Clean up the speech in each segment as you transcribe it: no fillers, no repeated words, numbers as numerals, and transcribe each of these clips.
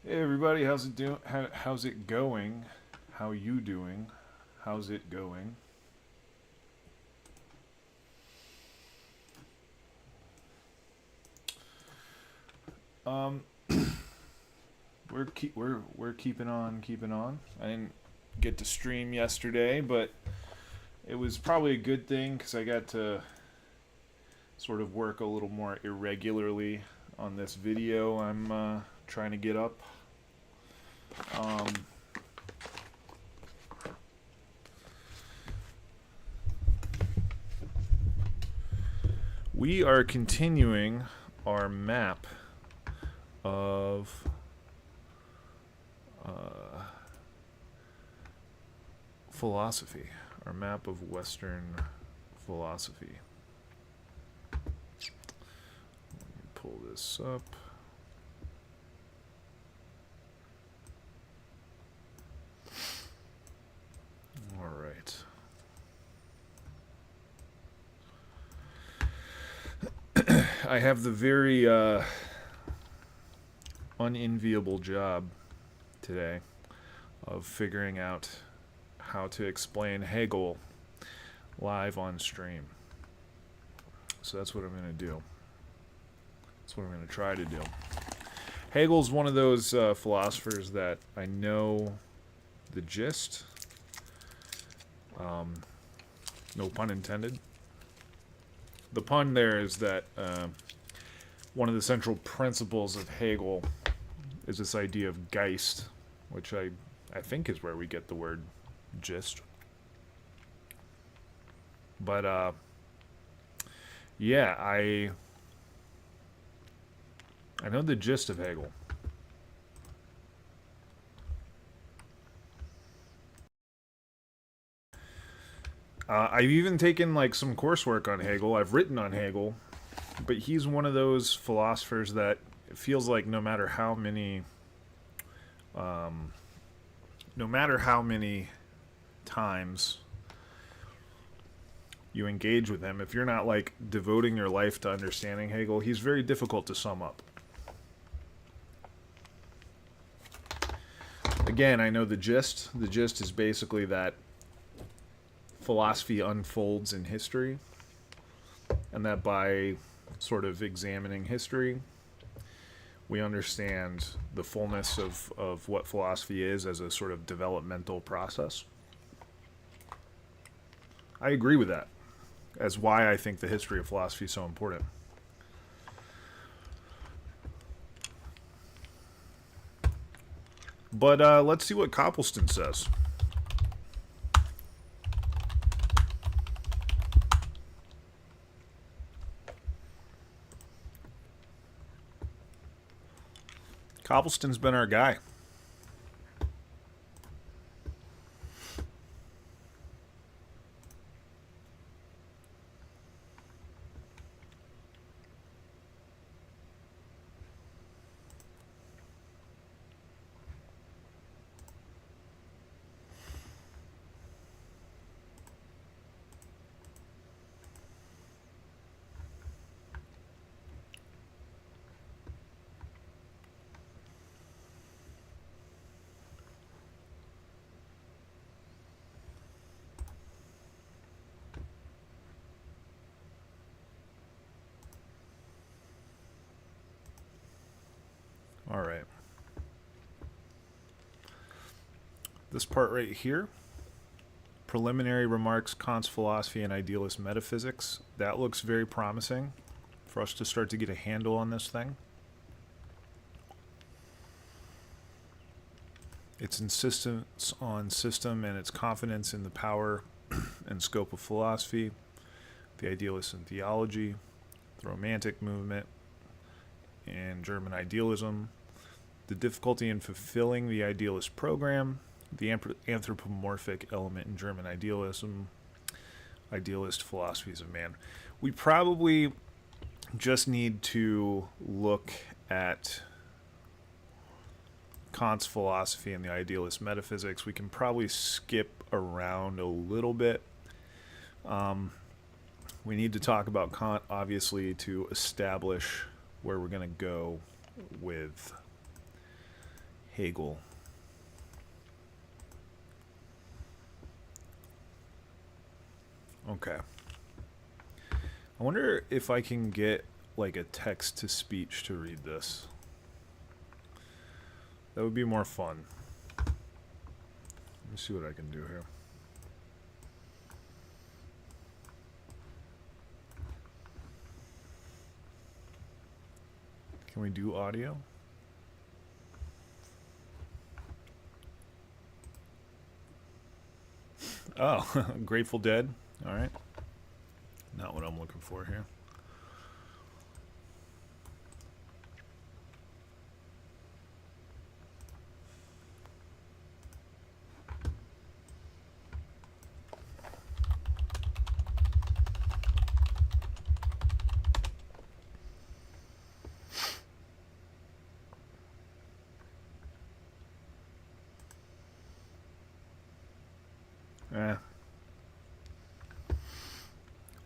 Hey everybody, how's it doing? How's it going? How you doing? How's it going? Um, we're keeping on. I didn't get to stream yesterday, but it was probably a good thing because I got to sort of work a little more irregularly on this video. I'm trying to get up. Um, we are continuing our map of uh, philosophy, our map of Western philosophy. Let me pull this up. All right. I have the very unenviable job today of figuring out how to explain Hegel live on stream. So that's what I'm going to do. That's what I'm going to try to do. Hegel's one of those philosophers that I know the gist. No pun intended. The pun there is that one of the central principles of Hegel is this idea of Geist, which I think is where we get the word gist. But yeah, I know the gist of Hegel. I've even taken like some coursework on Hegel. I've written on Hegel, but he's one of those philosophers that it feels like no matter how many times you engage with him, if you're not like devoting your life to understanding Hegel, he's very difficult to sum up. Again, I know the gist. The gist is basically that philosophy unfolds in history, and that by sort of examining history, we understand the fullness of what philosophy is as a sort of developmental process. I agree with that, as why I think the history of philosophy is so important. But let's see what Copleston says. Cobbleston's been our guy. All right. This part right here, preliminary remarks, Kant's philosophy and idealist metaphysics. That looks very promising for us to start to get a handle on this thing. Its insistence on system and its confidence in the power and scope of philosophy, the idealists in theology, the Romantic movement, and German idealism, the difficulty in fulfilling the idealist program, the anthropomorphic element in German idealism, idealist philosophies of man. We probably just need to look at Kant's philosophy and the idealist metaphysics. We can probably skip around a little bit. We need to talk about Kant, obviously, to establish where we're going to go with Hegel. Okay. I wonder if I can get like a text to speech to read this. That would be more fun. Let me see what I can do here. Can we do audio? Oh, Grateful Dead. All right. Not what I'm looking for here.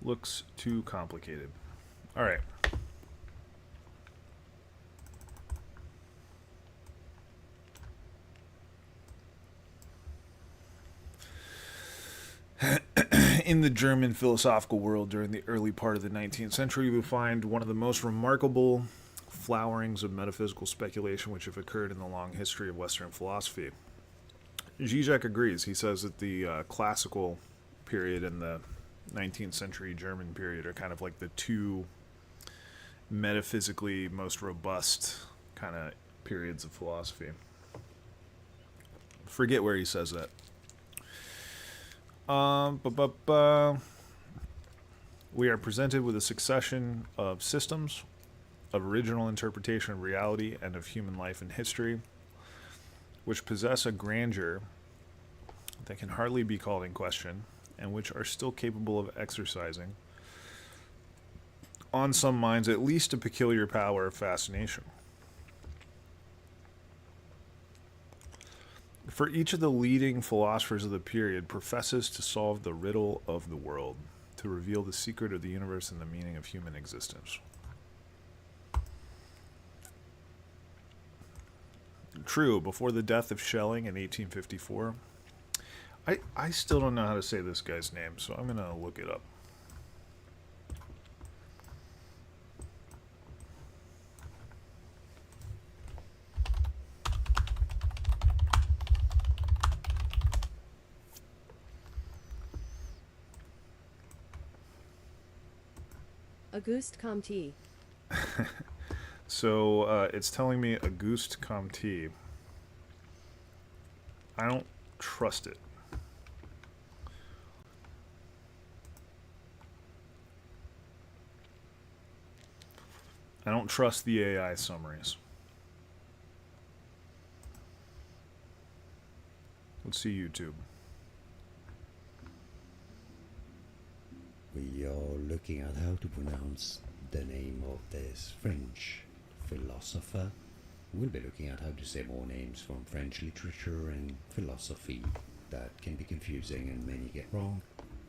Looks too complicated. All right. In the German philosophical world during the early part of the 19th century, we find one of the most remarkable flowerings of metaphysical speculation which have occurred in the long history of Western philosophy. Zizek agrees. He says that the classical period and the 19th century German period are kind of like the two metaphysically most robust kind of periods of philosophy. Forget where he says that. We are presented with a succession of systems of original interpretation of reality and of human life and history, which possess a grandeur that can hardly be called in question, and which are still capable of exercising on some minds at least a peculiar power of fascination. For each of the leading philosophers of the period professes to solve the riddle of the world, to reveal the secret of the universe and the meaning of human existence. True, before the death of Schelling in 1854, I still don't know how to say this guy's name, so I'm going to look it up. Auguste Comte. So it's telling me Auguste Comte. I don't trust it. I don't trust the AI summaries. Let's see YouTube. We are looking at how to pronounce the name of this French philosopher. We'll be looking at how to say more names from French literature and philosophy that can be confusing and many get wrong.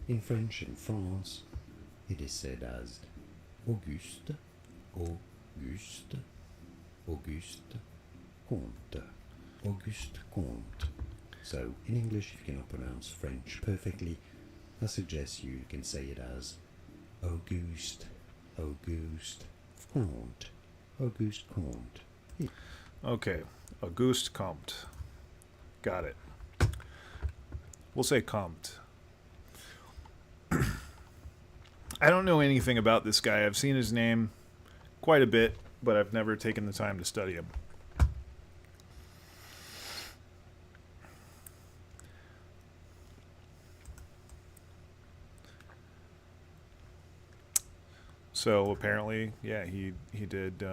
In French in France, it is said as Auguste, Auguste, Auguste Comte, Auguste Comte. So in English, if you cannot pronounce French perfectly, I suggest you can say it as Auguste, Auguste Comte, Auguste Comte. Yeah. Okay, Auguste Comte. Got it. We'll say Comte. I don't know anything about this guy. I've seen his name quite a bit, but I've never taken the time to study him. So apparently, yeah, he did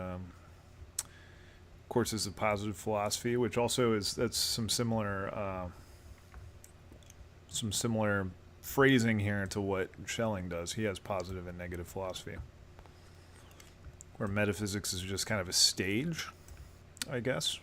courses of positive philosophy, which also that's some similar phrasing here to what Schelling does. He has positive and negative philosophy, where metaphysics is just kind of a stage, I guess.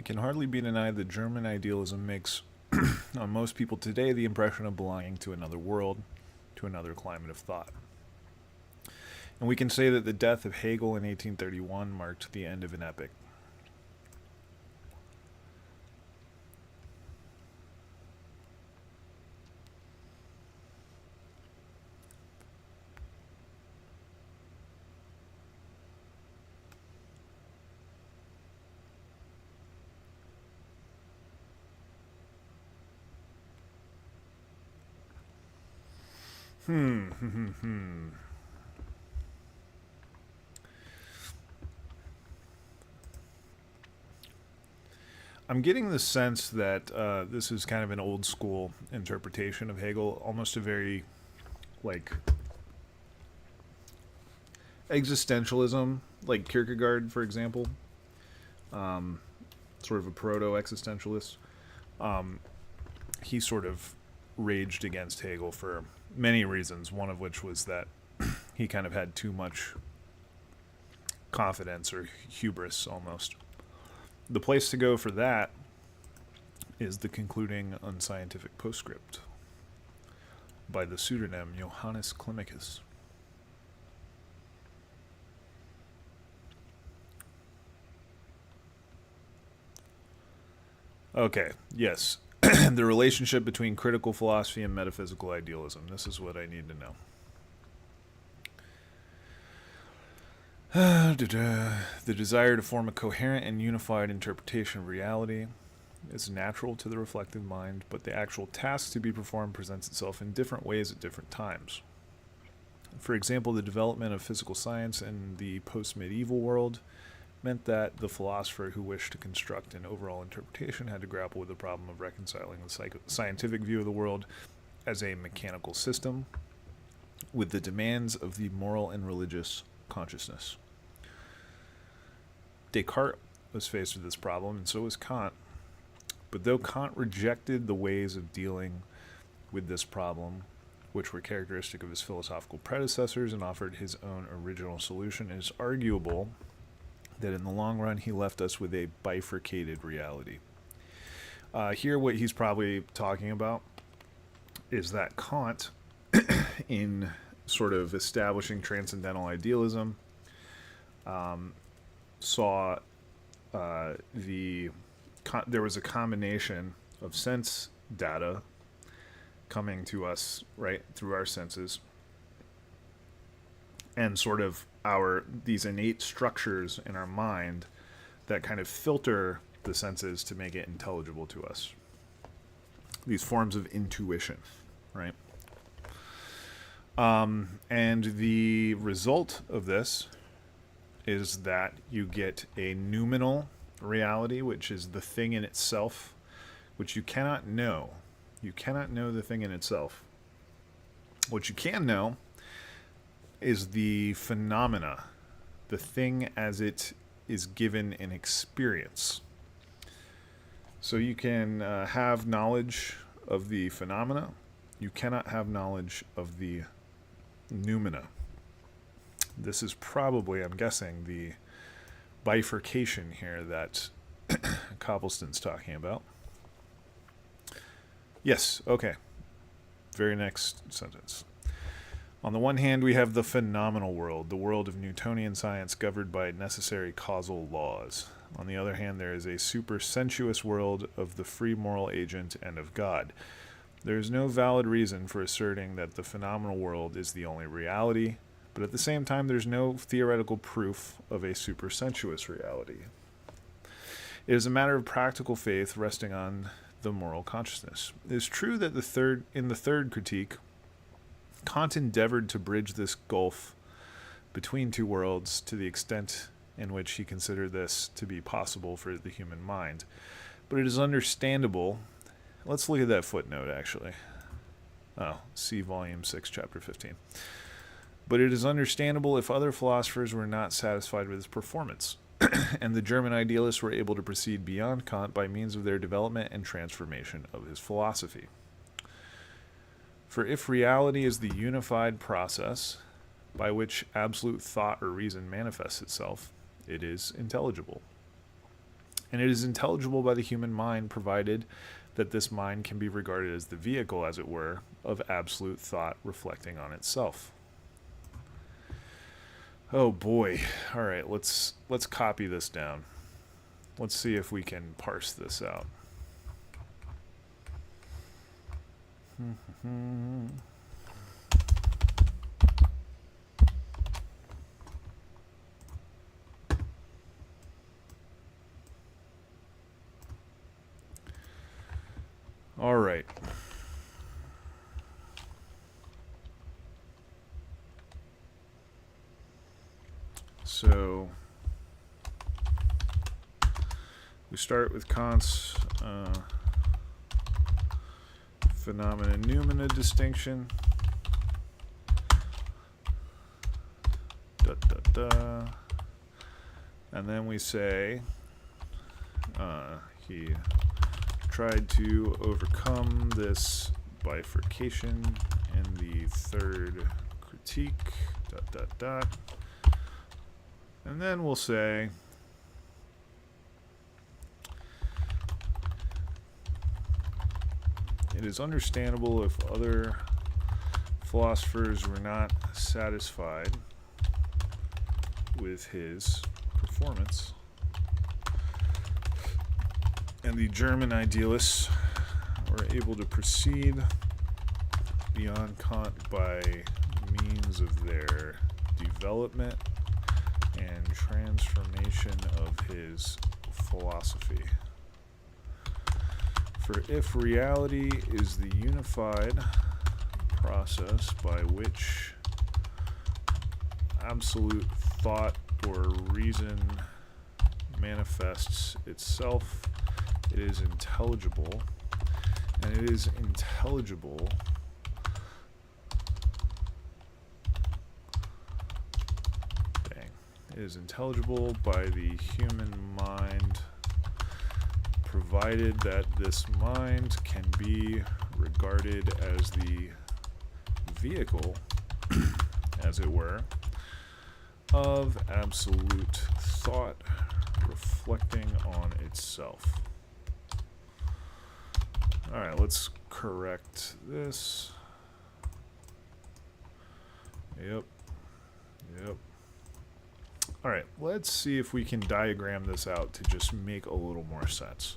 It can hardly be denied that German idealism makes on most people today the impression of belonging to another world, to another climate of thought. And we can say that the death of Hegel in 1831 marked the end of an epoch. I'm getting the sense that this is kind of an old school interpretation of Hegel, almost a very, like, existentialism, like Kierkegaard, for example, sort of a proto-existentialist. He sort of raged against Hegel for many reasons, one of which was that he kind of had too much confidence or hubris almost. The place to go for that is the concluding unscientific postscript by the pseudonym Johannes Climacus. Okay, yes. The relationship between critical philosophy and metaphysical idealism. This is what I need to know. The desire to form a coherent and unified interpretation of reality is natural to the reflective mind, but the actual task to be performed presents itself in different ways at different times. For example, the development of physical science in the post-medieval world meant that the philosopher who wished to construct an overall interpretation had to grapple with the problem of reconciling the scientific view of the world as a mechanical system with the demands of the moral and religious consciousness. Descartes was faced with this problem, and so was Kant. But though Kant rejected the ways of dealing with this problem, which were characteristic of his philosophical predecessors, and offered his own original solution, it is arguable that in the long run he left us with a bifurcated reality. Here what he's probably talking about is that Kant, in sort of establishing transcendental idealism, saw there was a combination of sense data coming to us right through our senses, and sort of these innate structures in our mind that kind of filter the senses to make it intelligible to us. These forms of intuition, right? And the result of this is that you get a noumenal reality, which is the thing in itself, which you cannot know. You cannot know the thing in itself. What you can know is the phenomena, the thing as it is given in experience. So you can have knowledge of the phenomena. You cannot have knowledge of the noumena. This is probably, I'm guessing, the bifurcation here that Copleston's talking about. Yes, okay. Very next sentence. On the one hand, we have the phenomenal world, the world of Newtonian science governed by necessary causal laws. On the other hand, there is a supersensuous world of the free moral agent and of God. There is no valid reason for asserting that the phenomenal world is the only reality, but at the same time, there's no theoretical proof of a supersensuous reality. It is a matter of practical faith resting on the moral consciousness. It is true that in the third critique, Kant endeavored to bridge this gulf between two worlds to the extent in which he considered this to be possible for the human mind. But it is understandable. Let's look at that footnote, actually. See Volume 6, Chapter 15. But it is understandable if other philosophers were not satisfied with his performance, and the German idealists were able to proceed beyond Kant by means of their development and transformation of his philosophy. For if reality is the unified process by which absolute thought or reason manifests itself, it is intelligible. And it is intelligible by the human mind, provided that this mind can be regarded as the vehicle, as it were, of absolute thought reflecting on itself. Oh boy. All right, let's copy this down. Let's see if we can parse this out. All right. So we start with Kant's phenomena-noumena distinction. And then we say he tried to overcome this bifurcation in the third critique, and then we'll say it is understandable if other philosophers were not satisfied with his performance, and the German idealists were able to proceed beyond Kant by means of their development and transformation of his philosophy. For if reality is the unified process by which absolute thought or reason manifests itself, it is intelligible, and it is intelligible It is intelligible by the human mind, provided that this mind can be regarded as the vehicle, as it were, of absolute thought reflecting on itself. Alright, let's correct this. Yep. Alright, let's see if we can diagram this out to just make a little more sense.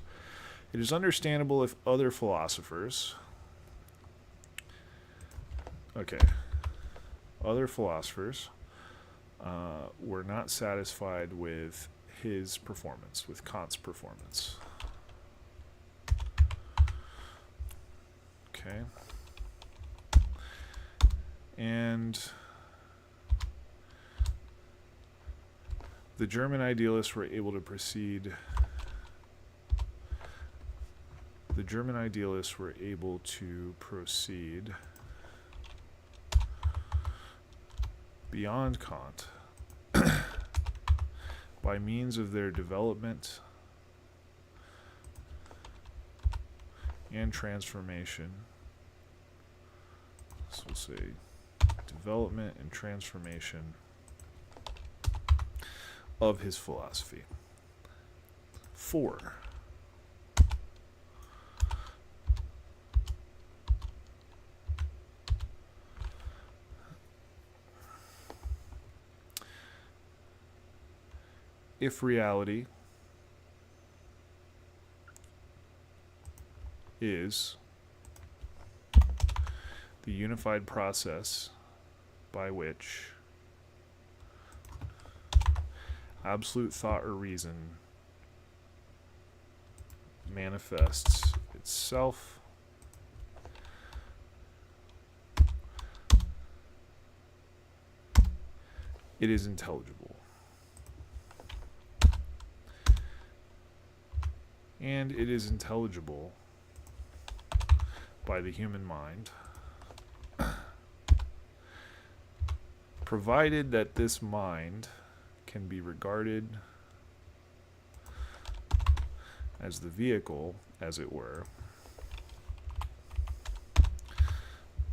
It is understandable if other philosophers, were not satisfied with his performance, with Kant's performance. Okay. And the German idealists were able to proceed. The German idealists were able to proceed beyond Kant by means of their development and transformation. So we'll say development and transformation of his philosophy. 4. If reality is the unified process by which absolute thought or reason manifests itself, it is intelligible. And it is intelligible by the human mind, provided that this mind can be regarded as the vehicle, as it were,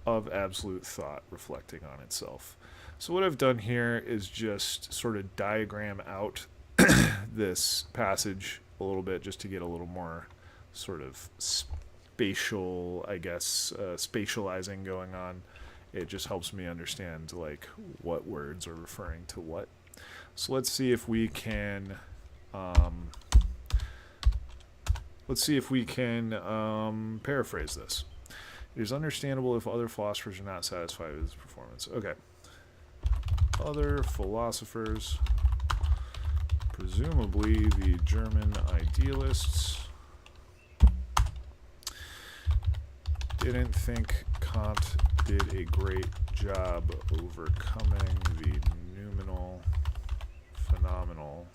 of absolute thought reflecting on itself. So what I've done here is just sort of diagram out this passage a little bit just to get a little more sort of spatial, I guess, spatializing going on. It just helps me understand like what words are referring to what. So let's see if we can paraphrase this. It is understandable if other philosophers are not satisfied with his performance. Okay. Other philosophers, presumably the German idealists, didn't think Kant did a great job overcoming the noumenal phenomenal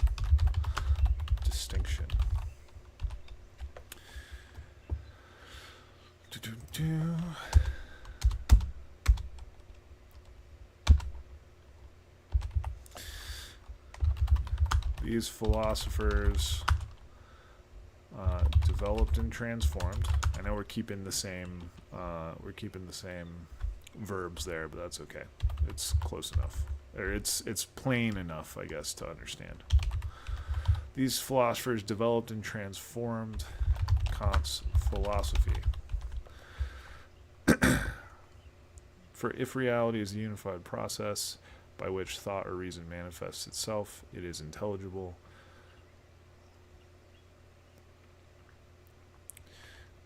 distinction. These philosophers developed and transformed. I know we're keeping the same verbs there, but that's okay. It's close enough. Or it's plain enough, I guess, to understand. These philosophers developed and transformed Kant's philosophy. For if reality is a unified process by which thought or reason manifests itself, it is intelligible.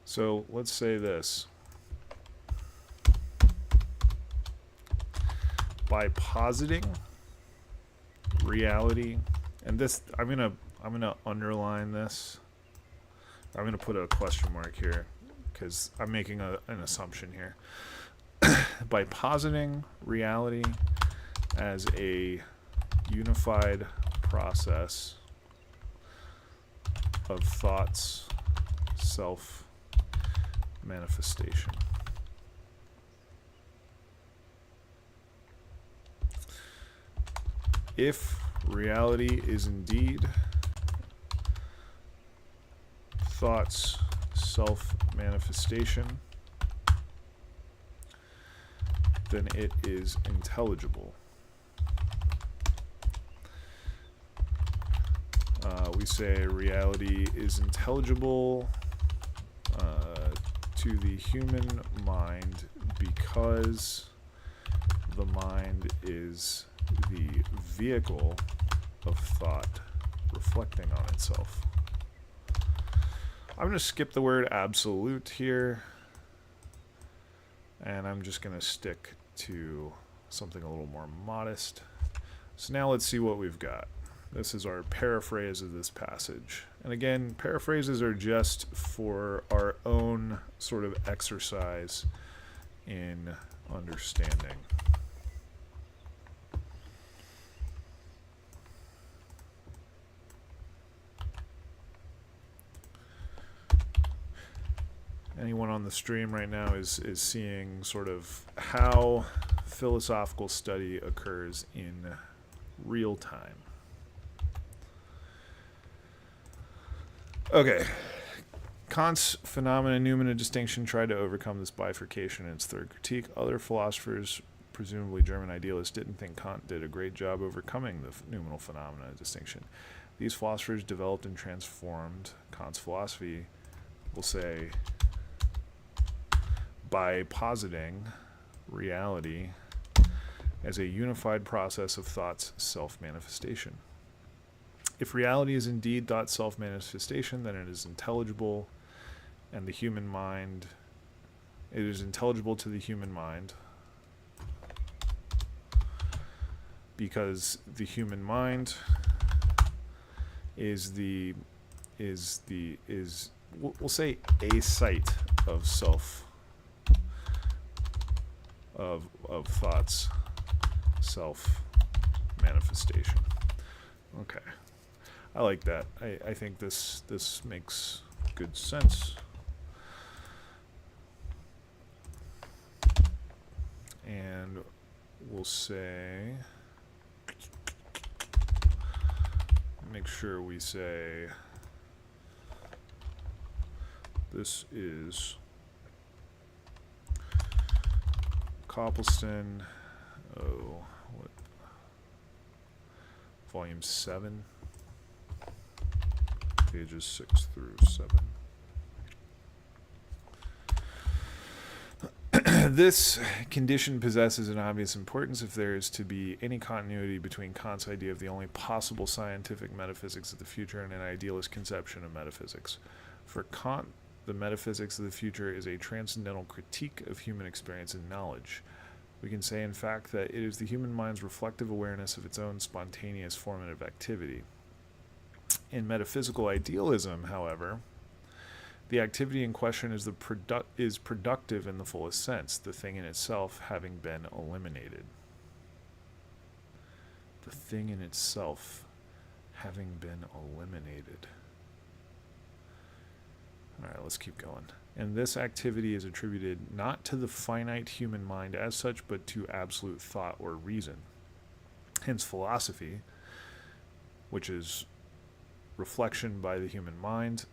So let's say this. By positing reality, and this I'm gonna underline this. I'm gonna put a question mark here because I'm making an assumption here. By positing reality as a unified process of thought's self-manifestation. If reality is indeed thought's self-manifestation, then it is intelligible. We say reality is intelligible to the human mind because the mind is the vehicle of thought reflecting on itself. I'm going to skip the word absolute here, and I'm just going to stick to something a little more modest. So now let's see what we've got. This is our paraphrase of this passage. And again, paraphrases are just for our own sort of exercise in understanding. Anyone on the stream right now is seeing sort of how philosophical study occurs in real time. Okay. Kant's phenomena-noumena distinction tried to overcome this bifurcation in its third critique. Other philosophers, presumably German idealists, didn't think Kant did a great job overcoming the noumenal phenomena distinction. These philosophers developed and transformed Kant's philosophy, we'll say, by positing reality as a unified process of thought's self-manifestation. If reality is indeed thought's self-manifestation, then it is intelligible, and the human mind, it is intelligible to the human mind, because the human mind is we'll say a site of of thought's self-manifestation. Okay. I like that. I think this makes good sense. And we'll say, make sure we say this is Copleston, volume 7. pages 6 through 7. This condition possesses an obvious importance if there is to be any continuity between Kant's idea of the only possible scientific metaphysics of the future and an idealist conception of metaphysics. For Kant, the metaphysics of the future is a transcendental critique of human experience and knowledge. We can say, in fact, that it is the human mind's reflective awareness of its own spontaneous formative activity. In metaphysical idealism, however, the activity in question is productive in the fullest sense, the thing in itself having been eliminated. The thing in itself having been eliminated. All right, let's keep going. And this activity is attributed not to the finite human mind as such, but to absolute thought or reason. Hence, philosophy, which is reflection by the human mind,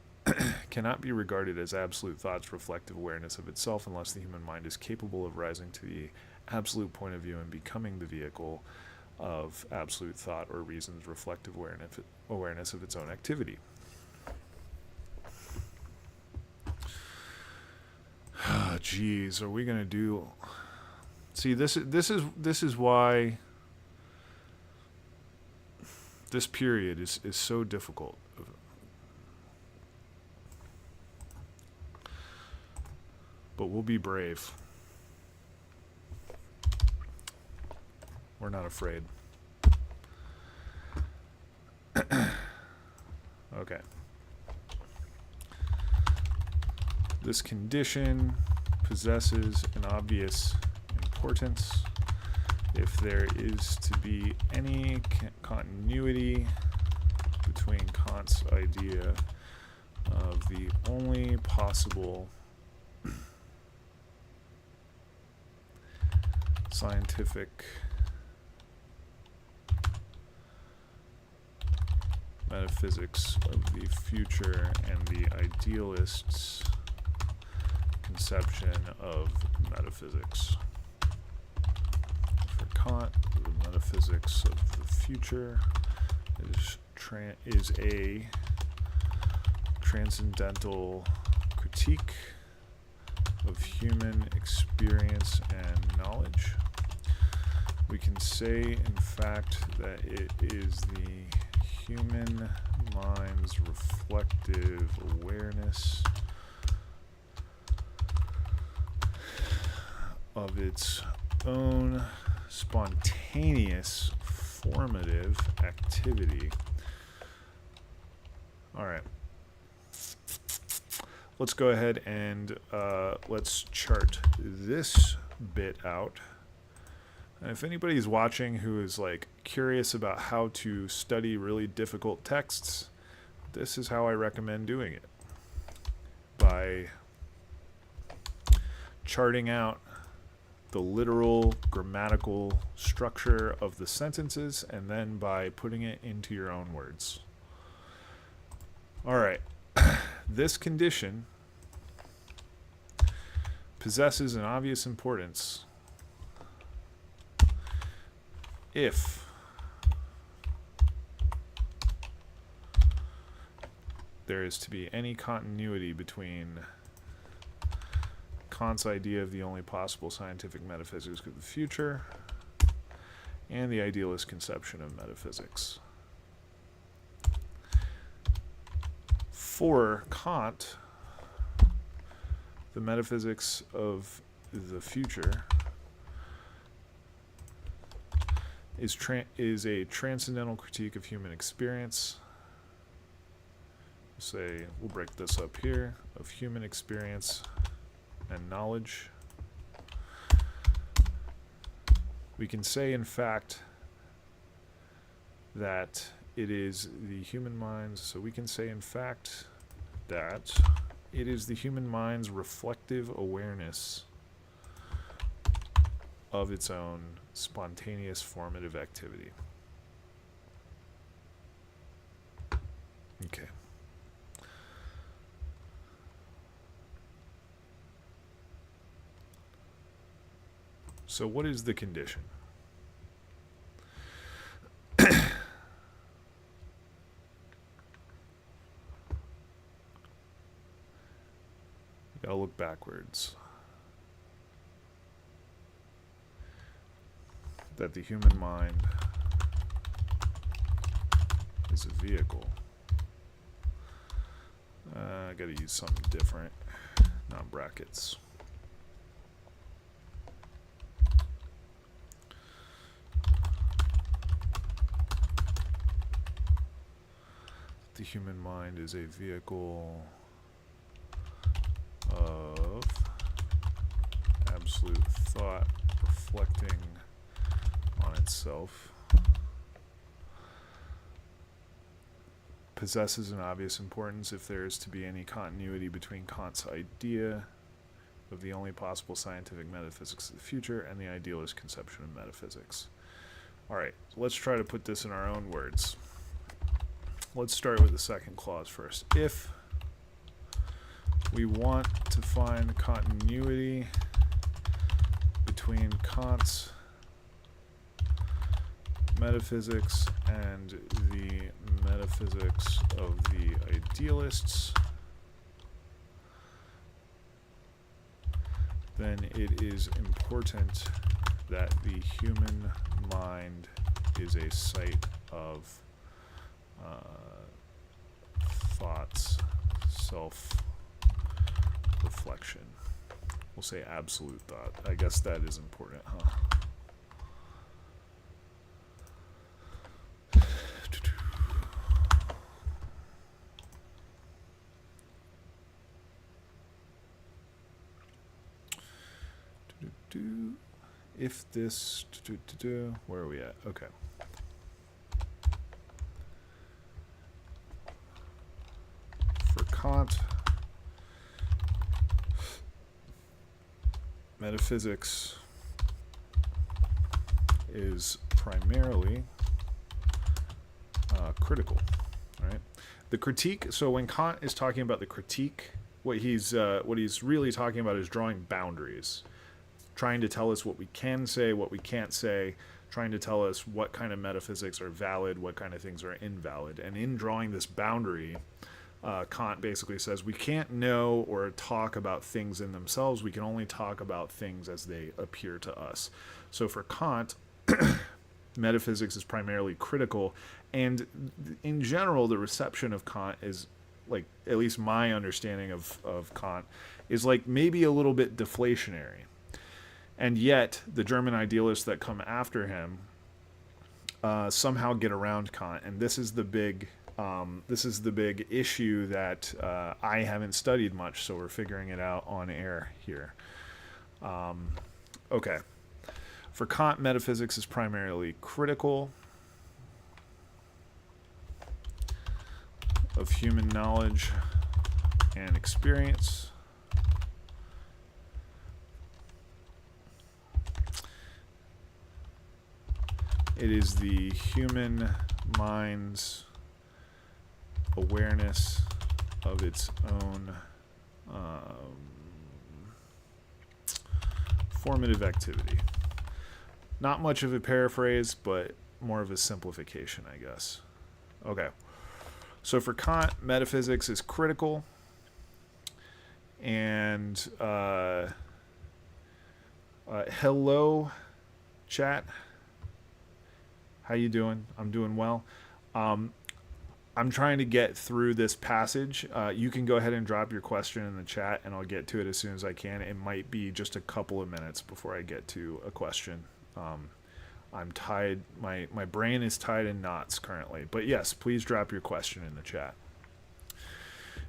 cannot be regarded as absolute thought's reflective awareness of itself unless the human mind is capable of rising to the absolute point of view and becoming the vehicle of absolute thought or reason's reflective awareness of its own activity. Geez, are we gonna do? See, this is why this period is so difficult. But we'll be brave. We're not afraid. Okay. This condition possesses an obvious importance if there is to be any continuity between Kant's idea of the only possible scientific metaphysics of the future and the idealists' conception of metaphysics. For Kant, the metaphysics of the future is a transcendental critique of human experience and knowledge. We can say, in fact, that it is the human mind's reflective awareness of its own spontaneous formative activity. All right. Let's go ahead and let's chart this bit out. And if anybody's watching who is like curious about how to study really difficult texts, this is how I recommend doing it. By charting out the literal grammatical structure of the sentences and then by putting it into your own words. All right. This condition possesses an obvious importance if there is to be any continuity between Kant's idea of the only possible scientific metaphysics of the future and the idealist conception of metaphysics. For Kant, the metaphysics of the future is a transcendental critique of human experience. We'll break this up here, of human experience and knowledge. We can say, in fact, that it is the human mind's, so we can say, in fact, that it is the human mind's reflective awareness of its own spontaneous formative activity. Okay. So what is the condition? backwards. That the human mind is a vehicle. I gotta use something different, not brackets. The human mind is a vehicle of absolute thought reflecting on itself, possesses an obvious importance if there is to be any continuity between Kant's idea of the only possible scientific metaphysics of the future and the idealist conception of metaphysics. Alright, let's try to put this in our own words. Let's start with the second clause first. If we want to find continuity between Kant's metaphysics and the metaphysics of the idealists, then it is important that the human mind is a site of thoughts, self-reflection. We'll say absolute thought. I guess that is important, huh? If this, where are we at? Okay. For Kant, metaphysics is primarily critical, right? The critique. So when Kant is talking about the critique, what he's really talking about is drawing boundaries, trying to tell us what we can say, what we can't say, trying to tell us what kind of metaphysics are valid, what kind of things are invalid. And in drawing this boundary, Kant basically says we can't know or talk about things in themselves. We can only talk about things as they appear to us. So for Kant, metaphysics is primarily critical. And in general, the reception of Kant is, like, at least my understanding of Kant, is like maybe a little bit deflationary. And yet, the German idealists that come after him somehow get around Kant, and this is the big issue that I haven't studied much, so we're figuring it out on air here. Okay, for Kant, metaphysics is primarily critical of human knowledge and experience. It is the human mind's awareness of its own formative activity. Not much of a paraphrase, but more of a simplification, I guess. Okay. So for Kant, metaphysics is critical. And hello, chat. How you doing? I'm doing well. I'm trying to get through this passage. You can go ahead and drop your question in the chat, and I'll get to it as soon as I can. It might be just a couple of minutes before I get to a question. I'm tied. My brain is tied in knots currently. But yes, please drop your question in the chat.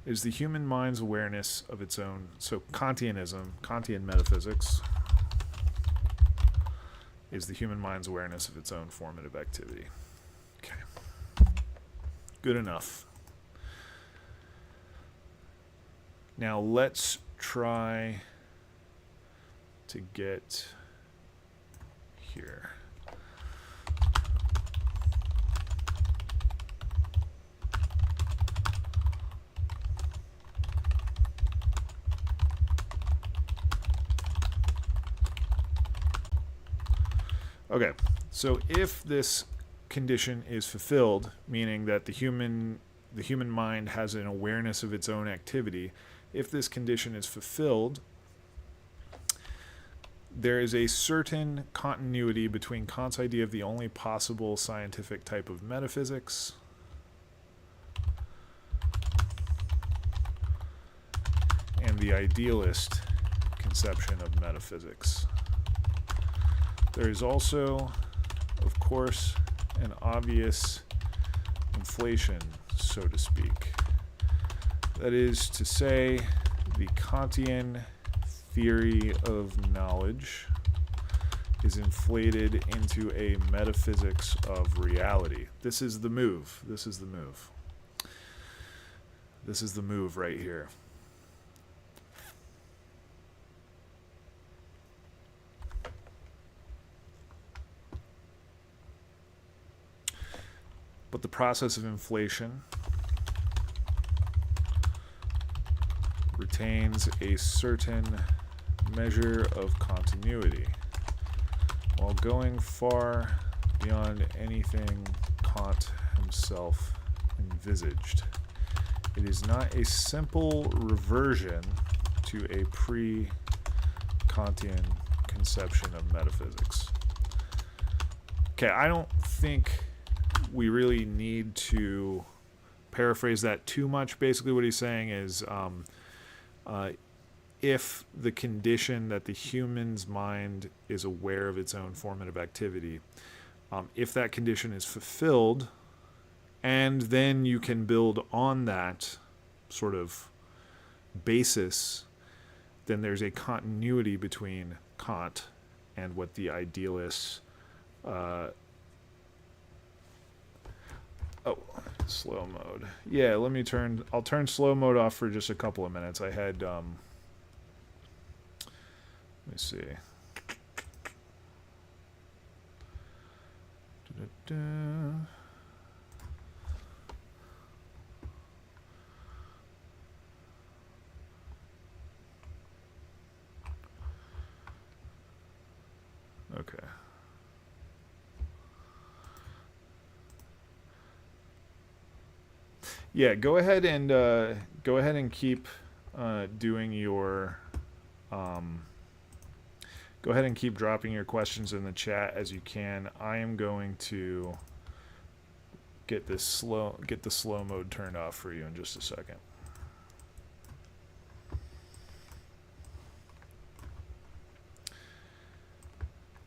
Is the human mind's awareness of its own... So Kantian metaphysics... is the human mind's awareness of its own formative activity. Okay. Good enough. Now let's try to get here. Okay, so if this condition is fulfilled, meaning that the human mind has an awareness of its own activity, if this condition is fulfilled, there is a certain continuity between Kant's idea of the only possible scientific type of metaphysics and the idealist conception of metaphysics. There is also, of course, an obvious inflation, so to speak. That is to say, the Kantian theory of knowledge is inflated into a metaphysics of reality. This is the move. This is the move. This is the move right here. But the process of inflation retains a certain measure of continuity, while going far beyond anything Kant himself envisaged. It is not a simple reversion to a pre-Kantian conception of metaphysics. Okay, I don't think we really need to paraphrase that too much. Basically what he's saying is if the condition that the human's mind is aware of its own formative activity, if that condition is fulfilled, and then you can build on that sort of basis, then there's a continuity between Kant and what the idealists slow mode. Yeah, I'll turn slow mode off for just a couple of minutes. I had let me see. Da-da-da. Okay. Yeah, go ahead and keep doing your go ahead and keep dropping your questions in the chat as you can. I am going to get the slow mode turned off for you in just a second.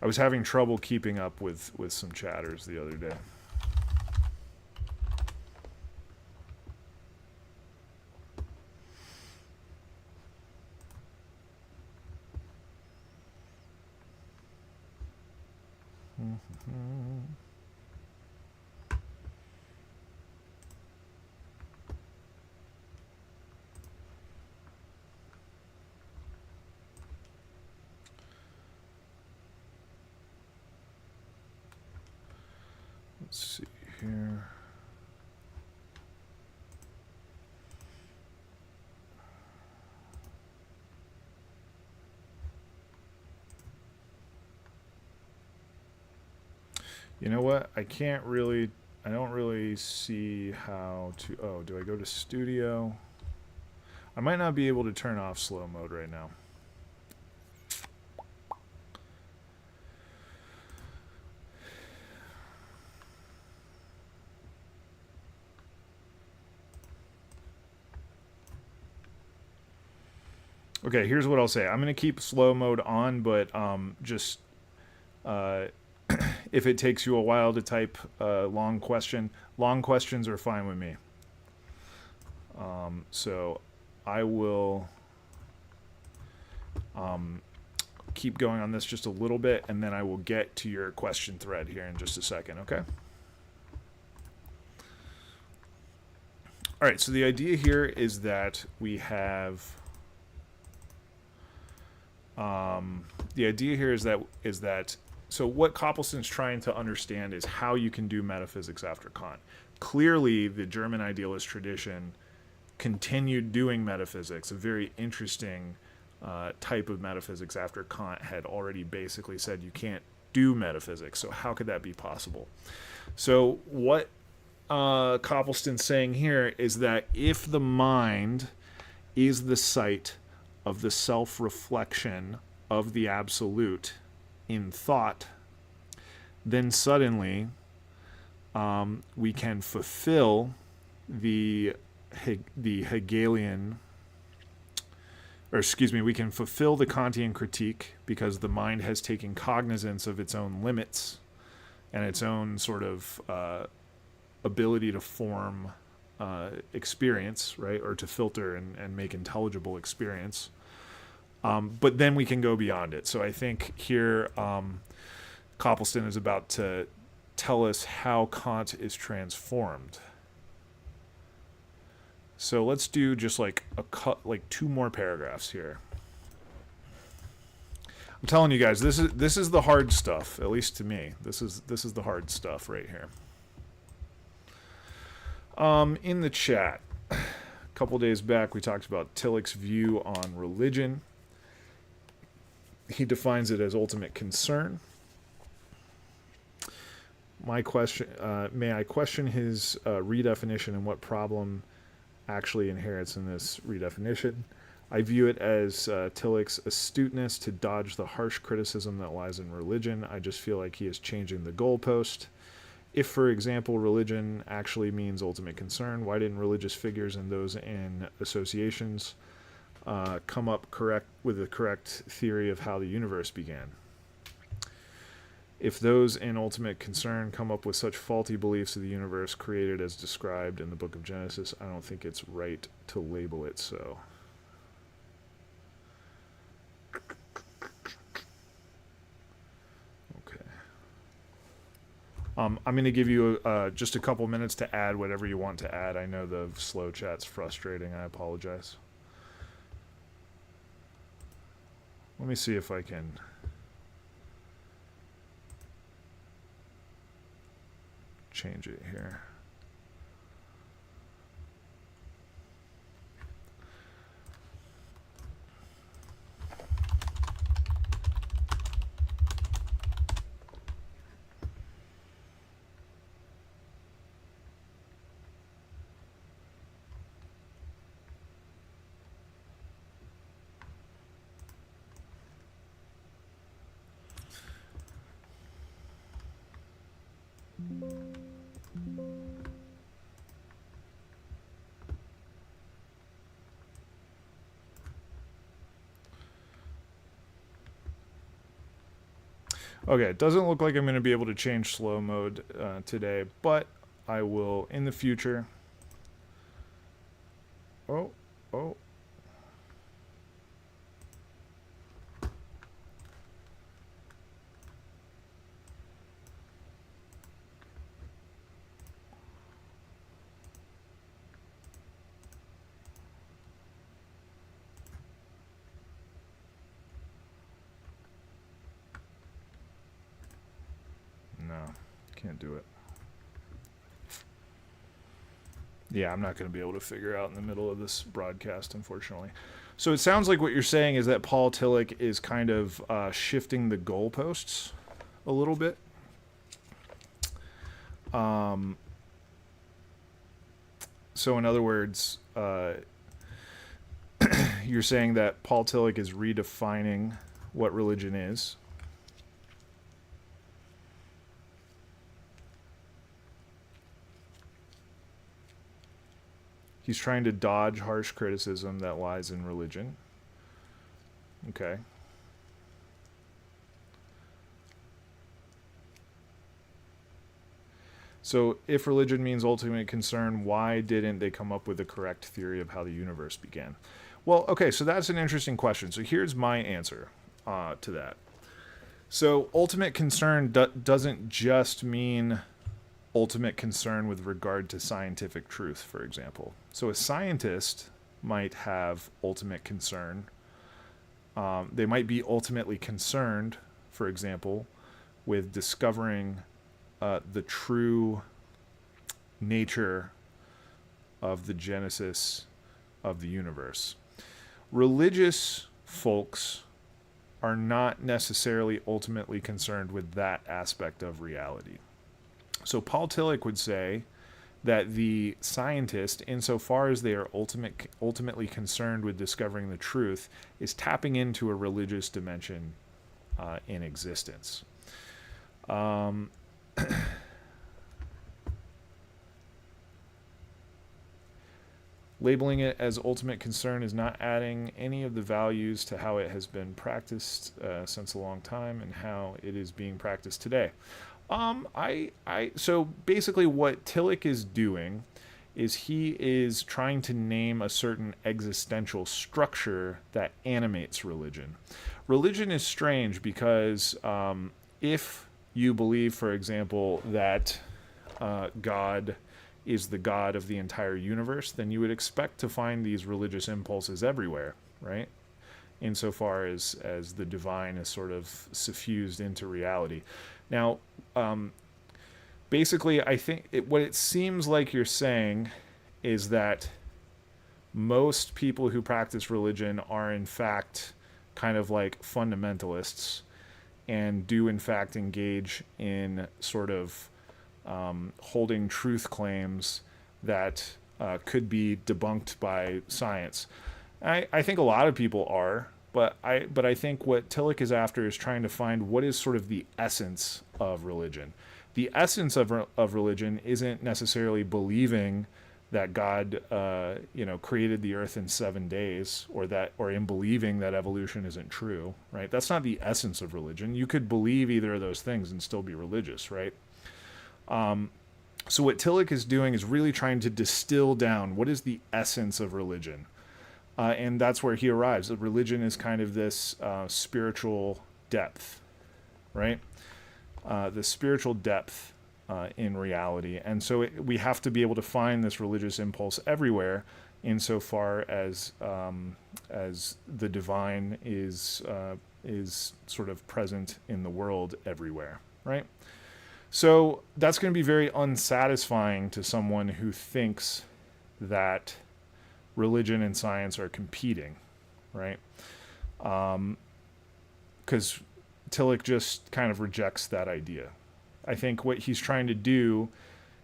I was having trouble keeping up with some chatters the other day. Let's see here. You know what? I don't really see how to, oh, do I go to studio? I might not be able to turn off slow mode right now. Okay, here's what I'll say. I'm going to keep slow mode on, but just if it takes you a while to type a long questions are fine with me. So I will keep going on this just a little bit, and then I will get to your question thread here in just a second, okay? All right, so the idea here is that we have... the idea here is that so what Copleston's trying to understand is how you can do metaphysics after Kant. Clearly, the German idealist tradition continued doing metaphysics, a very interesting type of metaphysics after Kant had already basically said you can't do metaphysics. So how could that be possible? So what Copleston's saying here is that if the mind is the site of the self-reflection of the absolute in thought, then suddenly we can fulfill the Hegelian, we can fulfill the Kantian critique because the mind has taken cognizance of its own limits and its own sort of ability to form experience, right, or to filter and make intelligible experience. But then we can go beyond it. So I think here Copleston is about to tell us how Kant is transformed. So let's do just like two more paragraphs here. I'm telling you guys, this is the hard stuff, at least to me. This is the hard stuff right here. In the chat, a couple days back, we talked about Tillich's view on religion. He defines it as ultimate concern. My question, may I question his redefinition and what problem actually inherits in this redefinition? I view it as Tillich's astuteness to dodge the harsh criticism that lies in religion. I just feel like he is changing the goalpost. If, for example, religion actually means ultimate concern, why didn't religious figures and those in associations come up with the correct theory of how the universe began? If those in ultimate concern come up with such faulty beliefs of the universe created as described in the book of Genesis, I don't think it's right to label it so. Okay. I'm going to give you just a couple minutes to add whatever you want to add. I know the slow chat's frustrating. I apologize. Let me see if I can change it here. Okay, it doesn't look like I'm going to be able to change slow mode today, but I will in the future. Oh. No, can't do it. Yeah, I'm not going to be able to figure out in the middle of this broadcast, unfortunately. So it sounds like what you're saying is that Paul Tillich is kind of shifting the goalposts a little bit. So in other words, you're saying that Paul Tillich is redefining what religion is. He's trying to dodge harsh criticism that lies in religion. Okay. So if religion means ultimate concern, why didn't they come up with the correct theory of how the universe began? Well, okay, so that's an interesting question. So here's my answer to that. So ultimate concern doesn't just mean ultimate concern with regard to scientific truth, for example. So a scientist might have ultimate concern. They might be ultimately concerned, for example, with discovering the true nature of the genesis of the universe. Religious folks are not necessarily ultimately concerned with that aspect of reality. So Paul Tillich would say that the scientist, insofar as they are ultimately concerned with discovering the truth, is tapping into a religious dimension in existence. Labeling it as ultimate concern is not adding any of the values to how it has been practiced since a long time and how it is being practiced today. So basically what Tillich is doing is he is trying to name a certain existential structure that animates religion. Religion is strange because if you believe, for example, that God is the God of the entire universe, then you would expect to find these religious impulses everywhere, right? Insofar as the divine is sort of suffused into reality. Now, basically, I think what it seems like you're saying is that most people who practice religion are in fact kind of like fundamentalists and do in fact engage in sort of holding truth claims that could be debunked by science. I think a lot of people are, but I think what Tillich is after is trying to find what is sort of the essence of religion. The essence of religion isn't necessarily believing that God, created the earth in 7 days, or in believing that evolution isn't true, right? That's not the essence of religion. You could believe either of those things and still be religious, right? So what Tillich is doing is really trying to distill down what is the essence of religion. And that's where he arrives. Religion is kind of this spiritual depth, right? The spiritual depth in reality. And so we have to be able to find this religious impulse everywhere insofar as the divine is sort of present in the world everywhere, right? So that's going to be very unsatisfying to someone who thinks that religion and science are competing, right? Because Tillich just kind of rejects that idea. I think what he's trying to do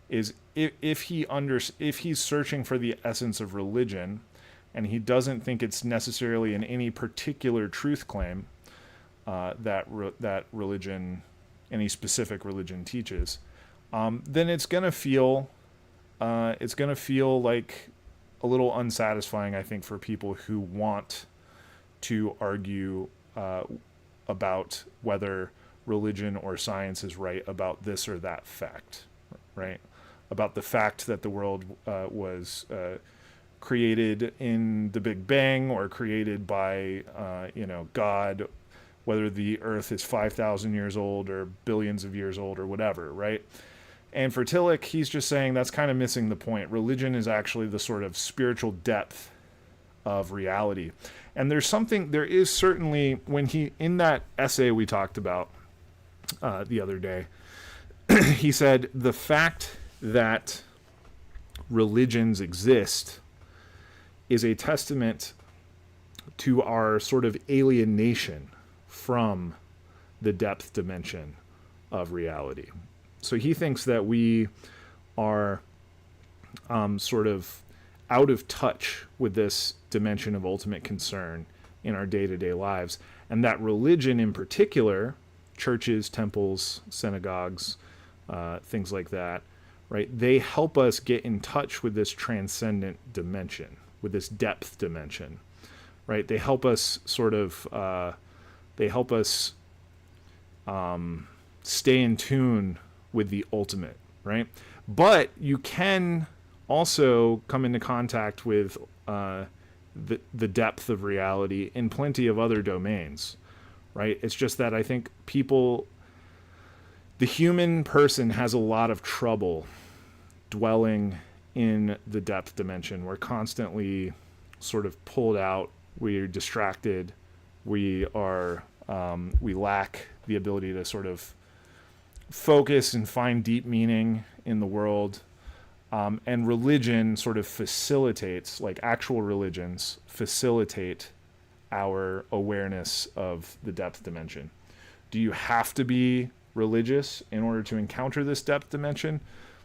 is if he's searching for the essence of religion, and he doesn't think it's necessarily in any particular truth claim that religion, any specific religion teaches, then it's gonna feel like a little unsatisfying, I think, for people who want to argue about whether religion or science is right about this or that fact, right? About the fact that the world was created in the Big Bang or created by God, whether the Earth is 5,000 years old or billions of years old or whatever, right? And for Tillich, he's just saying that's kind of missing the point. Religion is actually the sort of spiritual depth of reality. And there is certainly, when he, in that essay we talked about the other day, he said the fact that religions exist is a testament to our sort of alienation from the depth dimension of reality. So he thinks that we are sort of out of touch with this dimension of ultimate concern in our day-to-day lives, and that religion in particular, churches, temples, synagogues, things like that, right? They help us get in touch with this transcendent dimension, with this depth dimension, right? They help us sort of, stay in tune with the ultimate, right? But you can also come into contact with the depth of reality in plenty of other domains, right? It's just that I think the human person has a lot of trouble dwelling in the depth dimension. We're constantly sort of pulled out. We're distracted. We lack the ability to sort of focus and find deep meaning in the world. And religion sort of facilitates, like actual religions facilitate our awareness of the depth dimension. Do you have to be religious in order to encounter this depth dimension?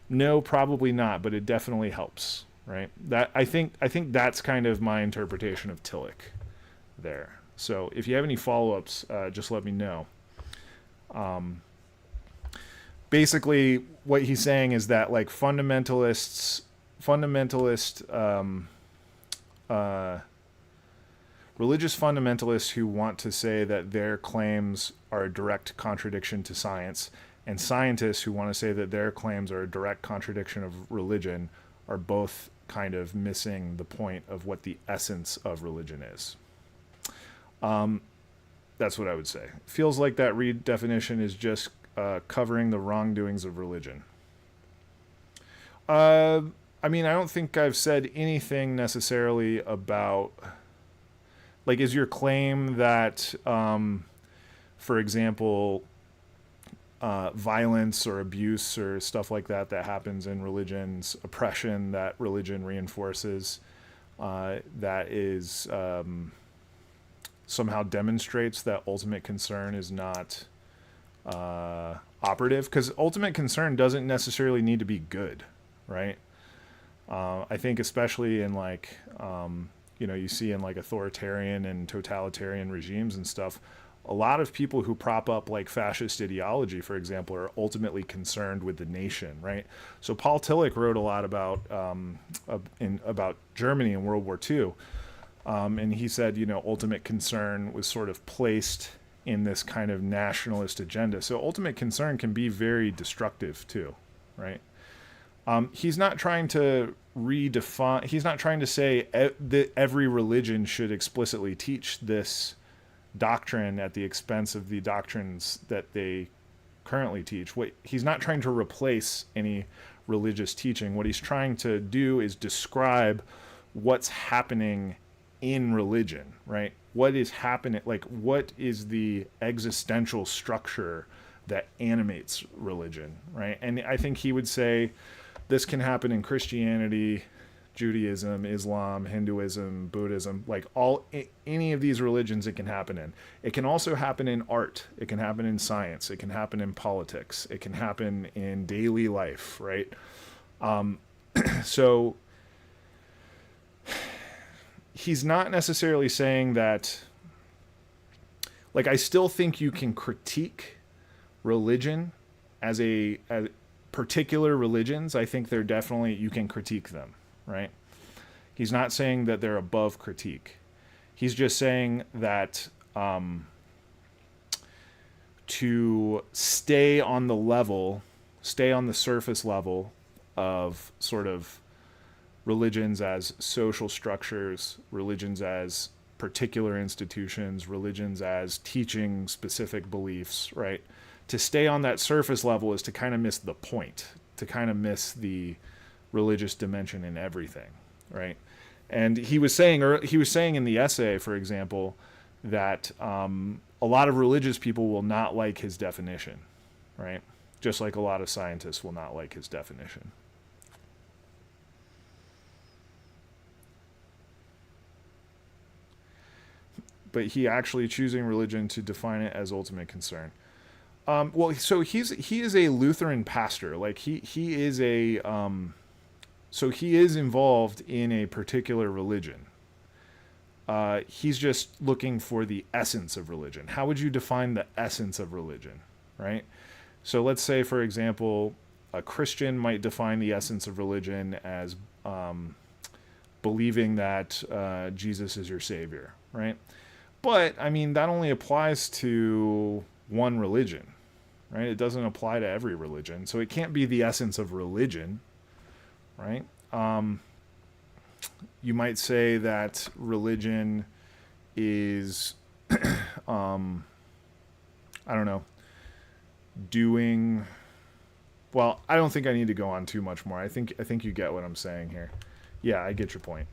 No, probably not, but it definitely helps, right? That I think that's kind of my interpretation of Tillich there. So if you have any follow-ups, just let me know. Basically, what he's saying is that like religious fundamentalists who want to say that their claims are a direct contradiction to science, and scientists who want to say that their claims are a direct contradiction of religion, are both kind of missing the point of what the essence of religion is. That's what I would say. Feels like that Reed definition is just covering the wrongdoings of religion. I mean, I don't think I've said anything necessarily about, like, is your claim that, for example, violence or abuse or stuff like that happens in religions, oppression that religion reinforces, that is somehow demonstrates that ultimate concern is not operative? Because ultimate concern doesn't necessarily need to be good, right? I think especially in like, you see in like authoritarian and totalitarian regimes and stuff, a lot of people who prop up like fascist ideology, for example, are ultimately concerned with the nation, right? So Paul Tillich wrote a lot about about Germany in World War II. And he said, ultimate concern was sort of placed in this kind of nationalist agenda. So ultimate concern can be very destructive too, right? He's not trying to redefine, he's not trying to say that every religion should explicitly teach this doctrine at the expense of the doctrines that they currently teach. He's not trying to replace any religious teaching. What he's trying to do is describe what's happening in religion, right? What is happening, like what is the existential structure that animates religion, right? And I think he would say this can happen in Christianity, Judaism, Islam, Hinduism, Buddhism, like any of these religions it can happen in. It can also happen in art. It can happen in science. It can happen in politics. It can happen in daily life, right? So he's not necessarily saying that, like, I still think you can critique religion as particular religions. I think they're definitely, you can critique them, right? He's not saying that they're above critique. He's just saying that to stay on the surface level of sort of religions as social structures, religions as particular institutions, religions as teaching specific beliefs, right? To stay on that surface level is to kind of miss the point, to kind of miss the religious dimension in everything, right? And he was saying in the essay, for example, that a lot of religious people will not like his definition, right? Just like a lot of scientists will not like his definition. But he actually choosing religion to define it as ultimate concern. Well, so he is a Lutheran pastor. Like he is a so he is involved in a particular religion. He's just looking for the essence of religion. How would you define the essence of religion, right? So let's say, for example, a Christian might define the essence of religion as believing that Jesus is your savior, right? But, I mean, that only applies to one religion, right? It doesn't apply to every religion. So it can't be the essence of religion, right? You might say that religion is, I don't know, well, I don't think I need to go on too much more. I think you get what I'm saying here. Yeah, I get your point.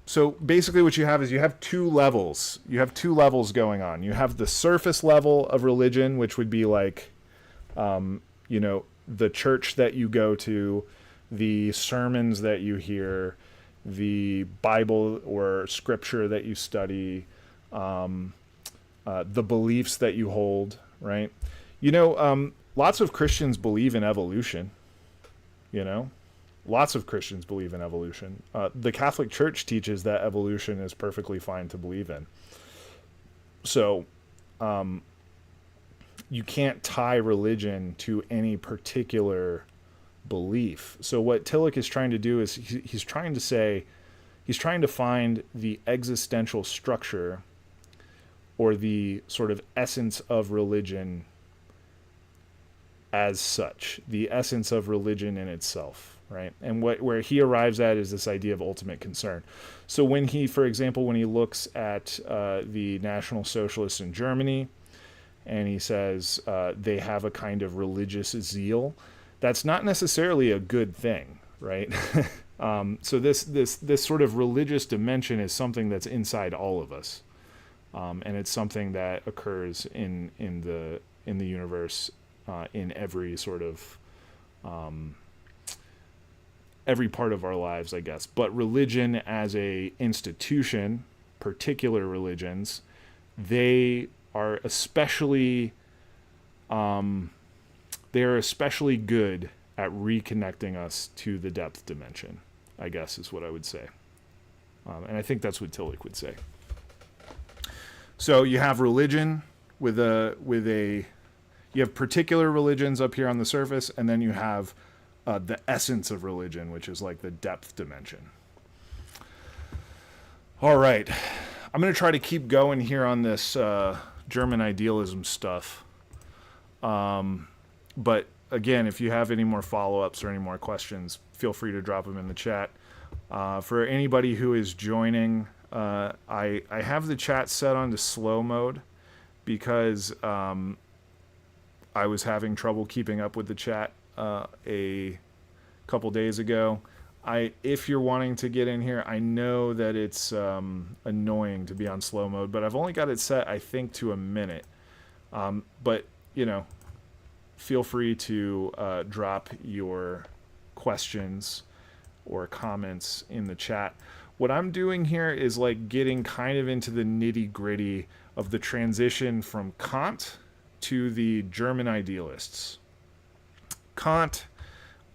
So basically what you have is you have two levels. You have two levels going on. You have the surface level of religion, which would be like, the church that you go to, the sermons that you hear, the Bible or scripture that you study, the beliefs that you hold, right? Lots of Christians believe in evolution, You know, lots of Christians believe in evolution. The Catholic Church teaches that evolution is perfectly fine to believe in. So, you can't tie religion to any particular belief. So what Tillich is trying to do is he's trying to find the existential structure or the sort of essence of religion as such, the essence of religion in itself, right? And where he arrives at is this idea of ultimate concern. So when he, for example, when he looks at the National Socialists in Germany, and he says they have a kind of religious zeal, that's not necessarily a good thing, right? So this sort of religious dimension is something that's inside all of us, and it's something that occurs in the universe, in every sort of every part of our lives, I guess. But religion as a institution, particular religions, they are especially good at reconnecting us to the depth dimension, I guess is what I would say. And I think that's what Tillich would say. So you have religion you have particular religions up here on the surface, and then you have the essence of religion, which is like the depth dimension. All right. I'm going to try to keep going here on this German idealism stuff. But again, if you have any more follow-ups or any more questions, feel free to drop them in the chat. For anybody who is joining, I have the chat set on to slow mode because I was having trouble keeping up with the chat a couple days ago. If you're wanting to get in here, I know that it's annoying to be on slow mode, but I've only got it set, I think, to a minute. But, feel free to drop your questions or comments in the chat. What I'm doing here is like getting kind of into the nitty-gritty of the transition from Kant to the German idealists. Kant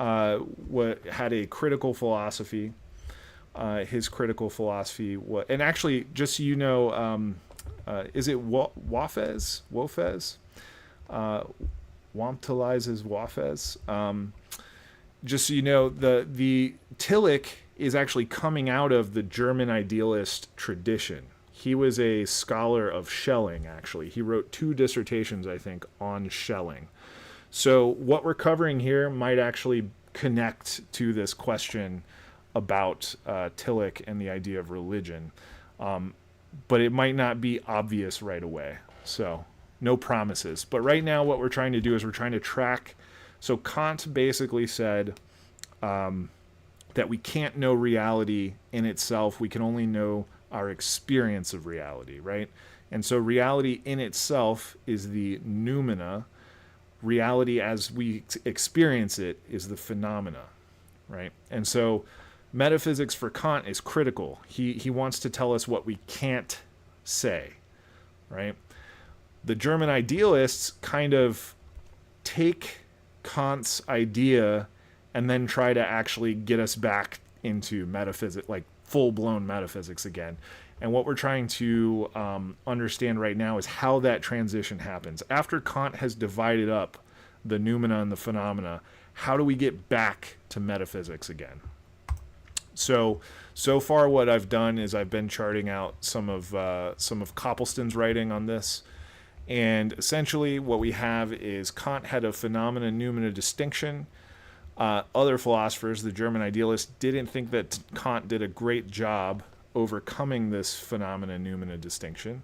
had a critical philosophy. His critical philosophy was, and actually, just so you know, is it Wafez? Wamtelizes Wafez. Just so you know, the Tillich is actually coming out of the German idealist tradition. He was a scholar of Schelling, actually. He wrote 2 dissertations, I think, on Schelling. So what we're covering here might actually connect to this question about Tillich and the idea of religion. But it might not be obvious right away. So no promises. But right now what we're trying to do is we're trying to track. So Kant basically said that we can't know reality in itself. We can only know our experience of reality, right? And so reality in itself is the noumena. Reality as we experience it is the phenomena, right? And so metaphysics for Kant is critical. He wants to tell us what we can't say, right? The German idealists kind of take Kant's idea and then try to actually get us back into metaphysics, like full-blown metaphysics again. And what we're trying to understand right now is how that transition happens. After Kant has divided up the noumena and the phenomena, how do we get back to metaphysics again? So far what I've done is I've been charting out some of Copleston's writing on this. And essentially what we have is Kant had a phenomena-noumena distinction. Other philosophers, the German idealists, didn't think that Kant did a great job overcoming this phenomena-noumena distinction.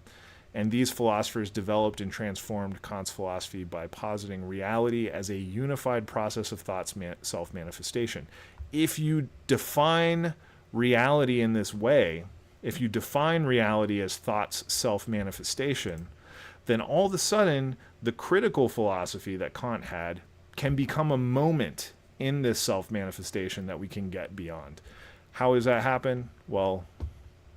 And these philosophers developed and transformed Kant's philosophy by positing reality as a unified process of thought's self-manifestation. If you define reality in this way, if you define reality as thought's self-manifestation, then all of a sudden, the critical philosophy that Kant had can become a moment in this self-manifestation that we can get beyond. How does that happen? Well,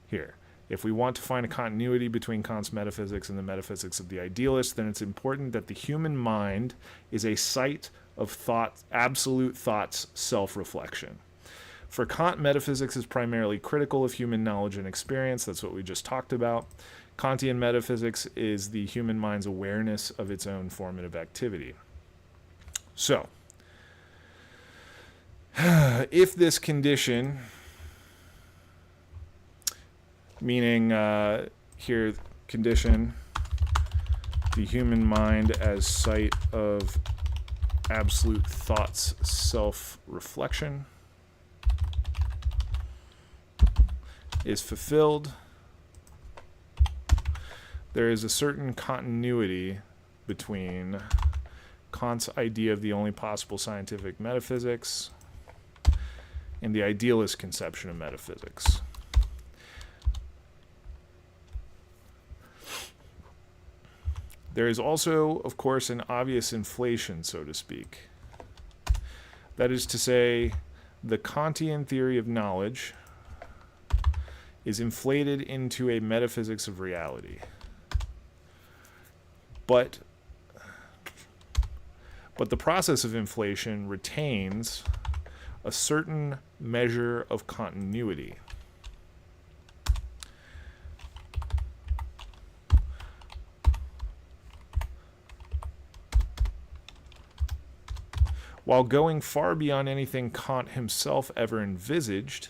here. If we want to find a continuity between Kant's metaphysics and the metaphysics of the idealists, then it's important that the human mind is a site of thought, absolute thought's self-reflection. For Kant, metaphysics is primarily critical of human knowledge and experience. That's what we just talked about. Kantian metaphysics is the human mind's awareness of its own formative activity. So, if this condition, meaning here condition, the human mind as site of absolute thought's self-reflection, is fulfilled, there is a certain continuity between Kant's idea of the only possible scientific metaphysics and the idealist conception of metaphysics. There is also, of course, an obvious inflation, so to speak. That is to say, the Kantian theory of knowledge is inflated into a metaphysics of reality. But the process of inflation retains a certain measure of continuity. While going far beyond anything Kant himself ever envisaged,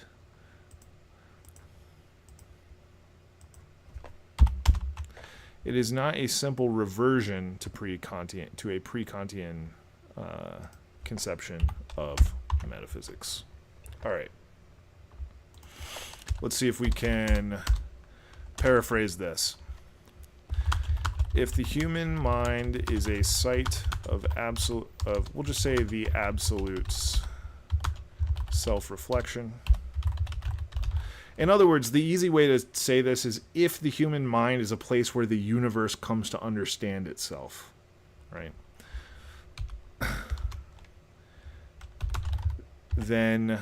it is not a simple reversion to a pre-Kantian conception of metaphysics. All right. Let's see if we can paraphrase this. If the human mind is a site of we'll just say the absolute's self-reflection. In other words, the easy way to say this is if the human mind is a place where the universe comes to understand itself, right? Then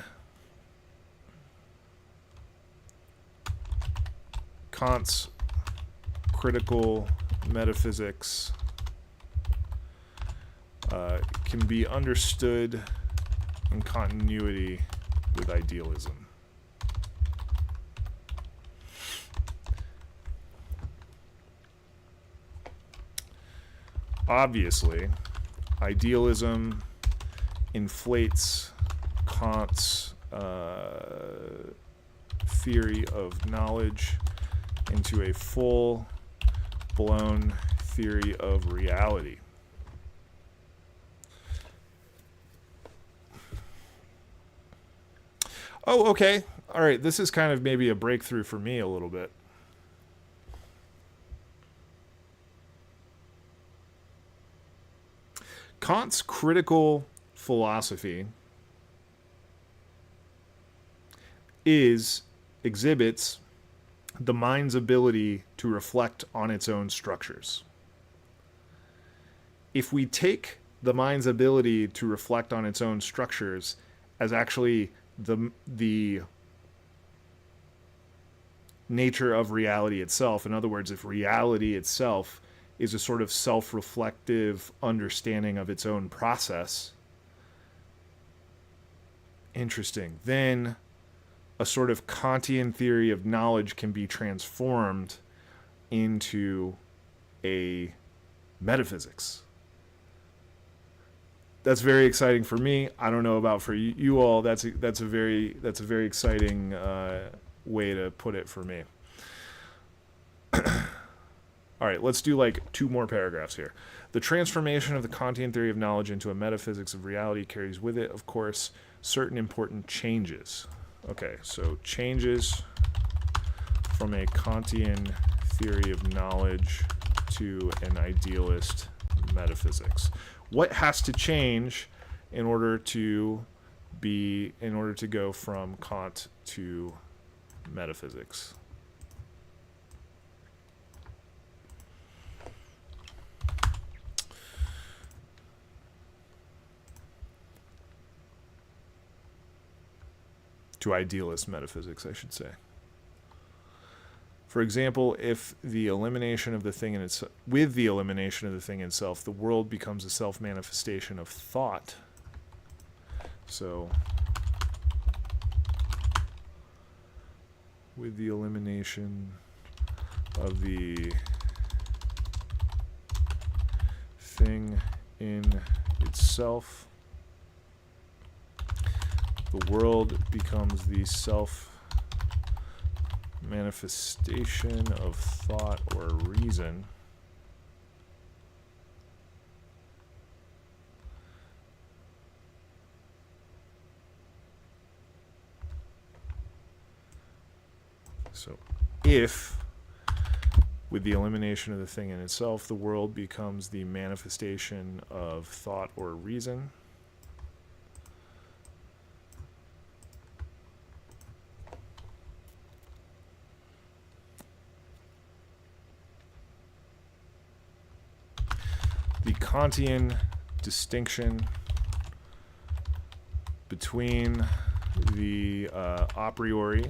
Kant's critical metaphysics can be understood in continuity with idealism. Obviously, idealism inflates Kant's theory of knowledge into a full-blown theory of reality. Oh, okay. All right, this is kind of maybe a breakthrough for me a little bit. Kant's critical philosophy exhibits the mind's ability to reflect on its own structures. If we take the mind's ability to reflect on its own structures as actually the nature of reality itself, in other words, if reality itself is a sort of self-reflective understanding of its own process, interesting, then a sort of Kantian theory of knowledge can be transformed into a metaphysics. That's very exciting for me. I don't know about for you all. That's a very exciting way to put it for me. All right, let's do like 2 more paragraphs here. The transformation of the Kantian theory of knowledge into a metaphysics of reality carries with it, of course, certain important changes. Okay, so changes from a Kantian theory of knowledge to an idealist metaphysics. What has to change in order to go from Kant to metaphysics? To idealist metaphysics, I should say. For example, if the elimination of the thing in its with the elimination of the thing itself, the world becomes a self-manifestation of thought. So, with the elimination of the thing in itself, the world becomes the self-manifestation of thought or reason. So, if, with the elimination of the thing in itself, the world becomes the manifestation of thought or reason, the Kantian distinction between the a priori,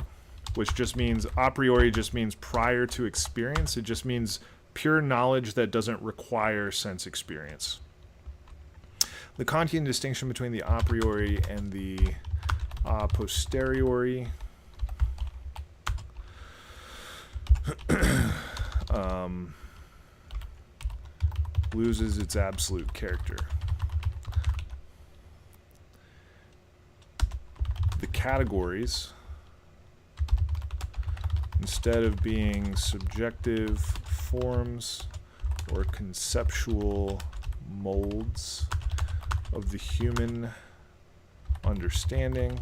which just means a priori just means prior to experience. It just means pure knowledge that doesn't require sense experience. The Kantian distinction between the a priori and the a posteriori loses its absolute character. The categories, instead of being subjective forms or conceptual molds of the human understanding,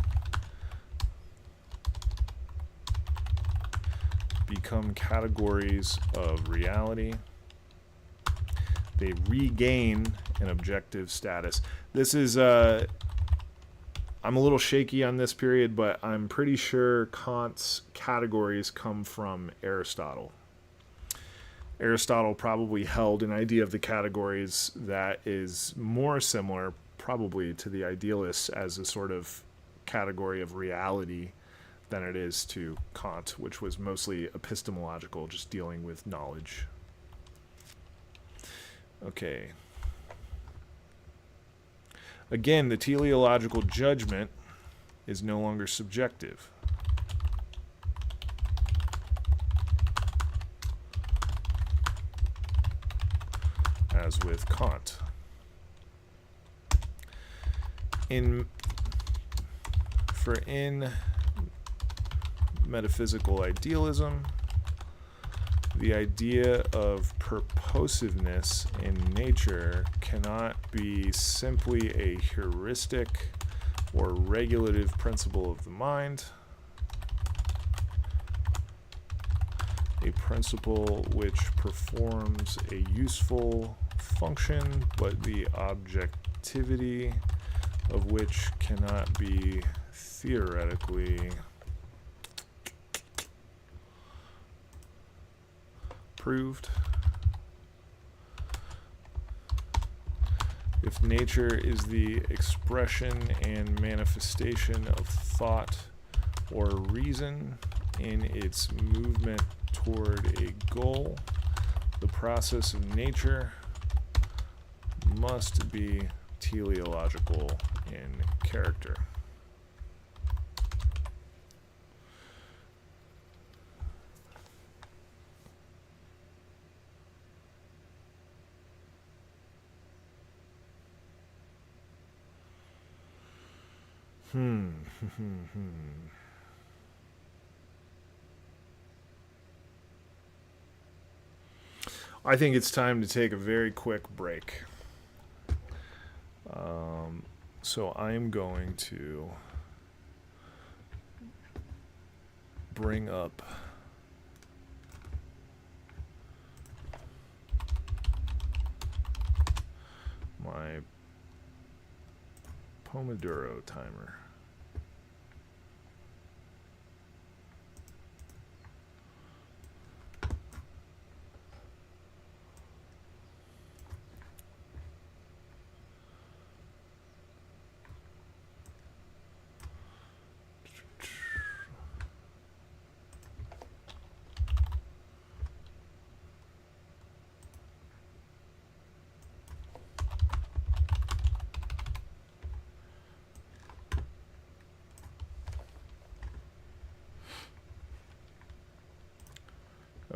become categories of reality. They regain an objective status. This is I'm a little shaky on this period, but I'm pretty sure Kant's categories come from Aristotle. Aristotle probably held an idea of the categories that is more similar, probably, to the idealists as a sort of category of reality than it is to Kant, which was mostly epistemological, just dealing with knowledge. Okay. Again, the teleological judgment is no longer subjective. As with Kant. In metaphysical idealism, the idea of purposiveness in nature cannot be simply a heuristic or regulative principle of the mind, a principle which performs a useful function, but the objectivity of which cannot be theoretically proved. If nature is the expression and manifestation of thought or reason in its movement toward a goal, the process of nature must be teleological in character. I think it's time to take a very quick break. So I'm going to bring up my Pomodoro timer.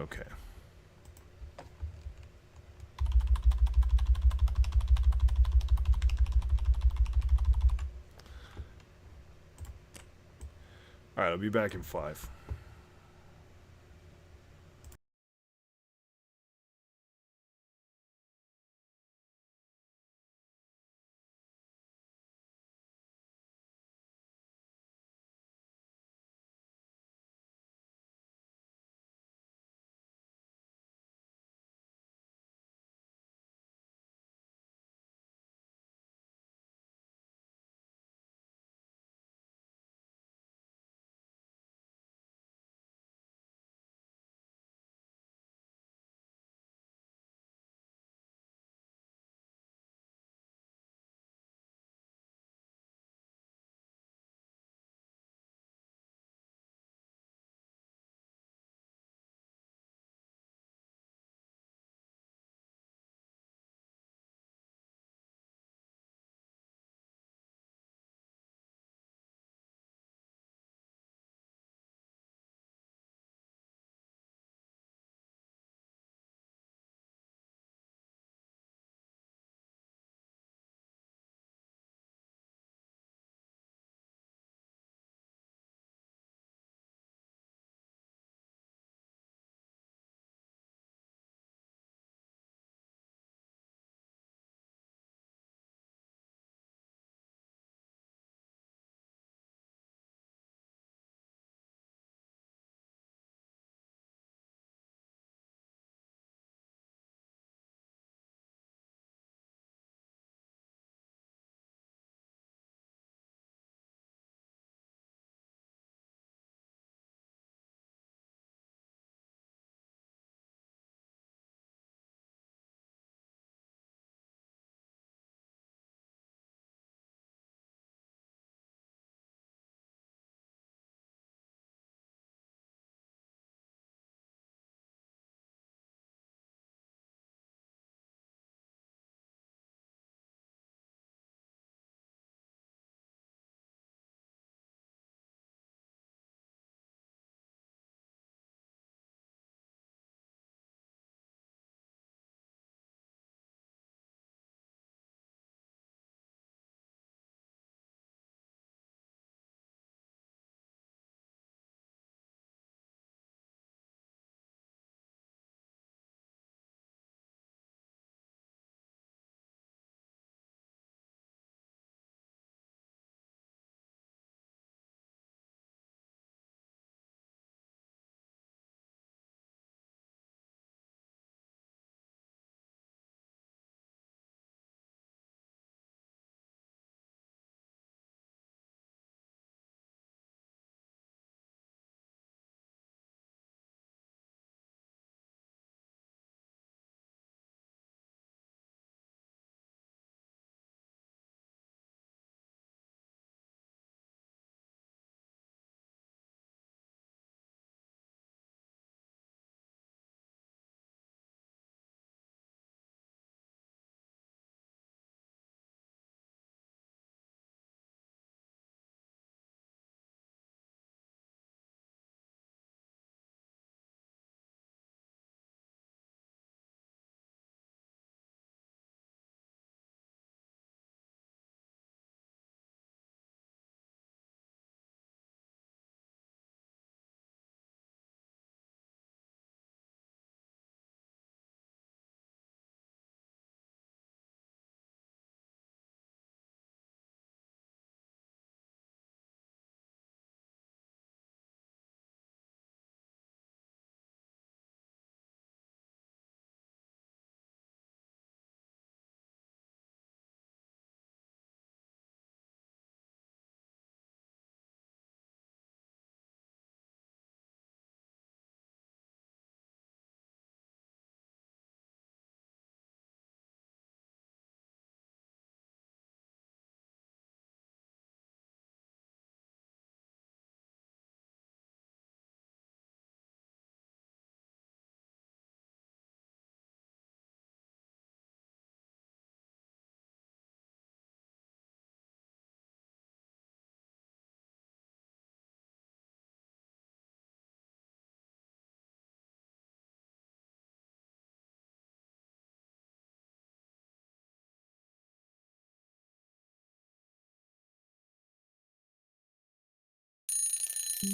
Okay. All right, I'll be back in 5. All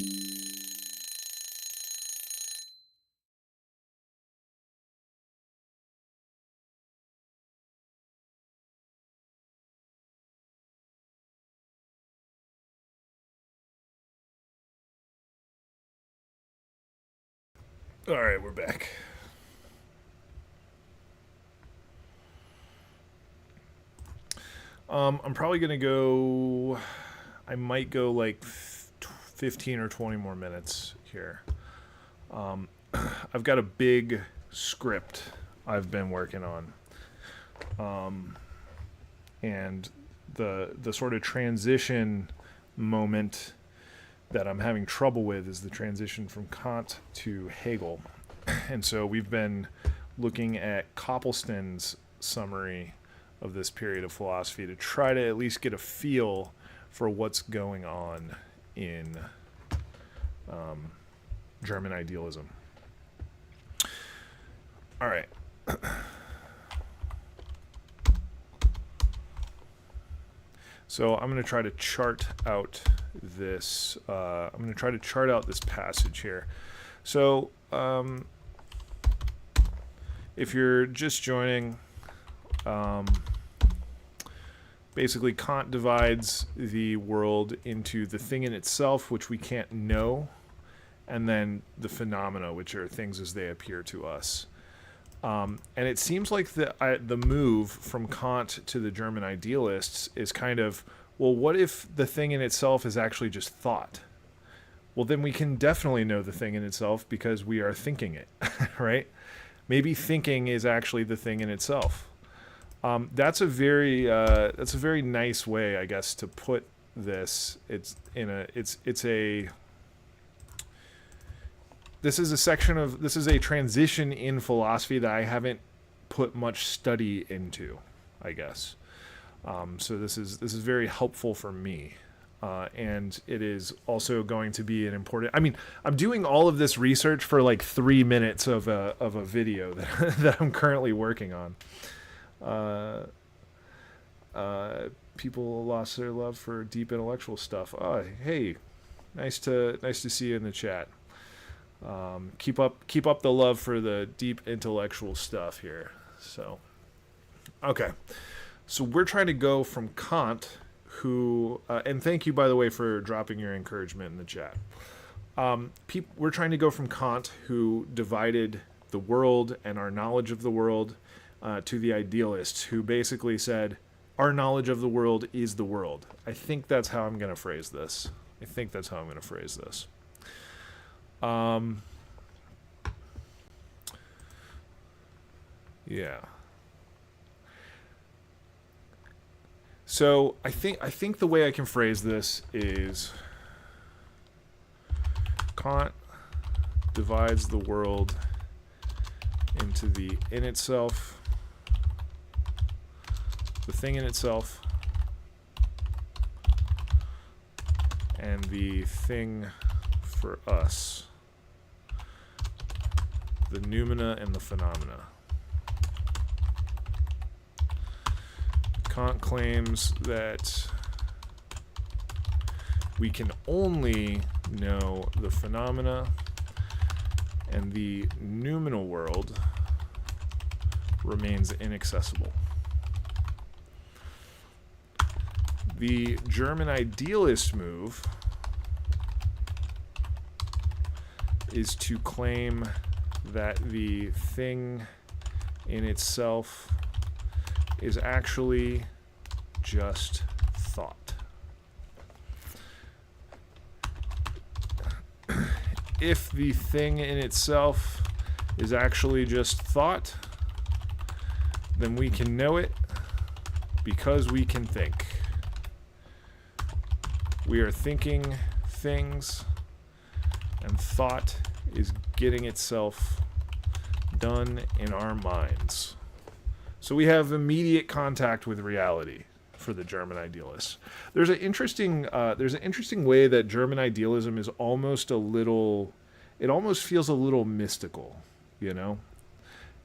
right, we're back. I'm probably gonna go. I might go like 15 or 20 more minutes here. I've got a big script I've been working on, and the sort of transition moment that I'm having trouble with is the transition from Kant to Hegel. And so we've been looking at Copleston's summary of this period of philosophy to try to at least get a feel for what's going on in German idealism. All right. So I'm going to try to chart out this. I'm going to try to chart out this passage here. So if you're just joining, basically Kant divides the world into the thing in itself, which we can't know, and then the phenomena, which are things as they appear to us. And it seems like the move from Kant to the German idealists is kind of, well, what if the thing in itself is actually just thought? Well, then we can definitely know the thing in itself because we are thinking it, right? Maybe thinking is actually the thing in itself. That's a very nice way, I guess, to put this. This is a transition in philosophy that I haven't put much study into, I guess. So this is very helpful for me, and it is also going to be an important. I mean, I'm doing all of this research for like 3 minutes of a video that I'm currently working on. People lost their love for deep intellectual stuff. Oh, hey, nice to see you in the chat. Keep up the love for the deep intellectual stuff here. So, okay. So we're trying to go from Kant, who, and thank you, by the way, for dropping your encouragement in the chat. We're trying to go from Kant, who divided the world and our knowledge of the world, to the idealists, who basically said, our knowledge of the world is the world. I think that's how I'm going to phrase this. Yeah. So I think the way I can phrase this is Kant divides the world into the in itself, the thing in itself, and the thing for us, the noumena and the phenomena. Kant claims that we can only know the phenomena, and the noumenal world remains inaccessible. The German idealist move is to claim that the thing in itself is actually just thought. If the thing in itself is actually just thought, then we can know it because we can think. We are thinking things, and thought is getting itself done in our minds. So we have immediate contact with reality for the German idealists. There's an interesting way that German idealism is almost it almost feels a little mystical, you know?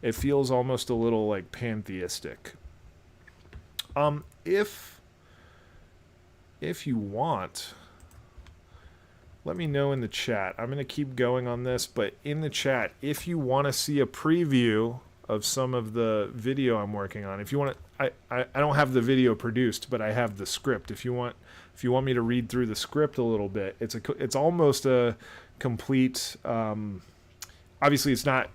It feels almost a little like pantheistic. If you want, let me know in the chat. I'm going to keep going on this, but in the chat, if you want to see a preview of some of the video I'm working on, if you want to, I don't have the video produced, but I have the script. If you want me to read through the script a little bit, it's almost a complete. Obviously, it's not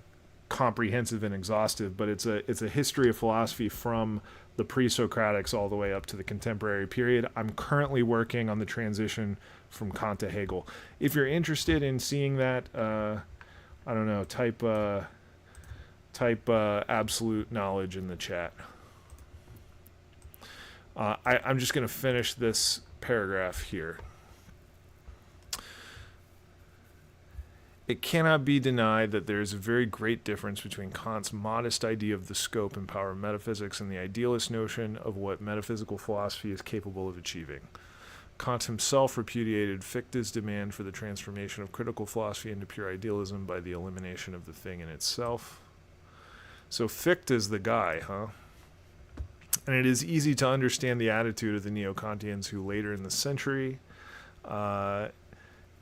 comprehensive and exhaustive, but it's a history of philosophy from the pre-Socratics all the way up to the contemporary period. I'm currently working on the transition from Kant to Hegel. If you're interested in seeing that, I don't know, type absolute knowledge in the chat. I'm just going to finish this paragraph here. It cannot be denied that there is a very great difference between Kant's modest idea of the scope and power of metaphysics and the idealist notion of what metaphysical philosophy is capable of achieving. Kant himself repudiated Fichte's demand for the transformation of critical philosophy into pure idealism by the elimination of the thing in itself. So Fichte is the guy, huh? And it is easy to understand the attitude of the Neo-Kantians who later in the century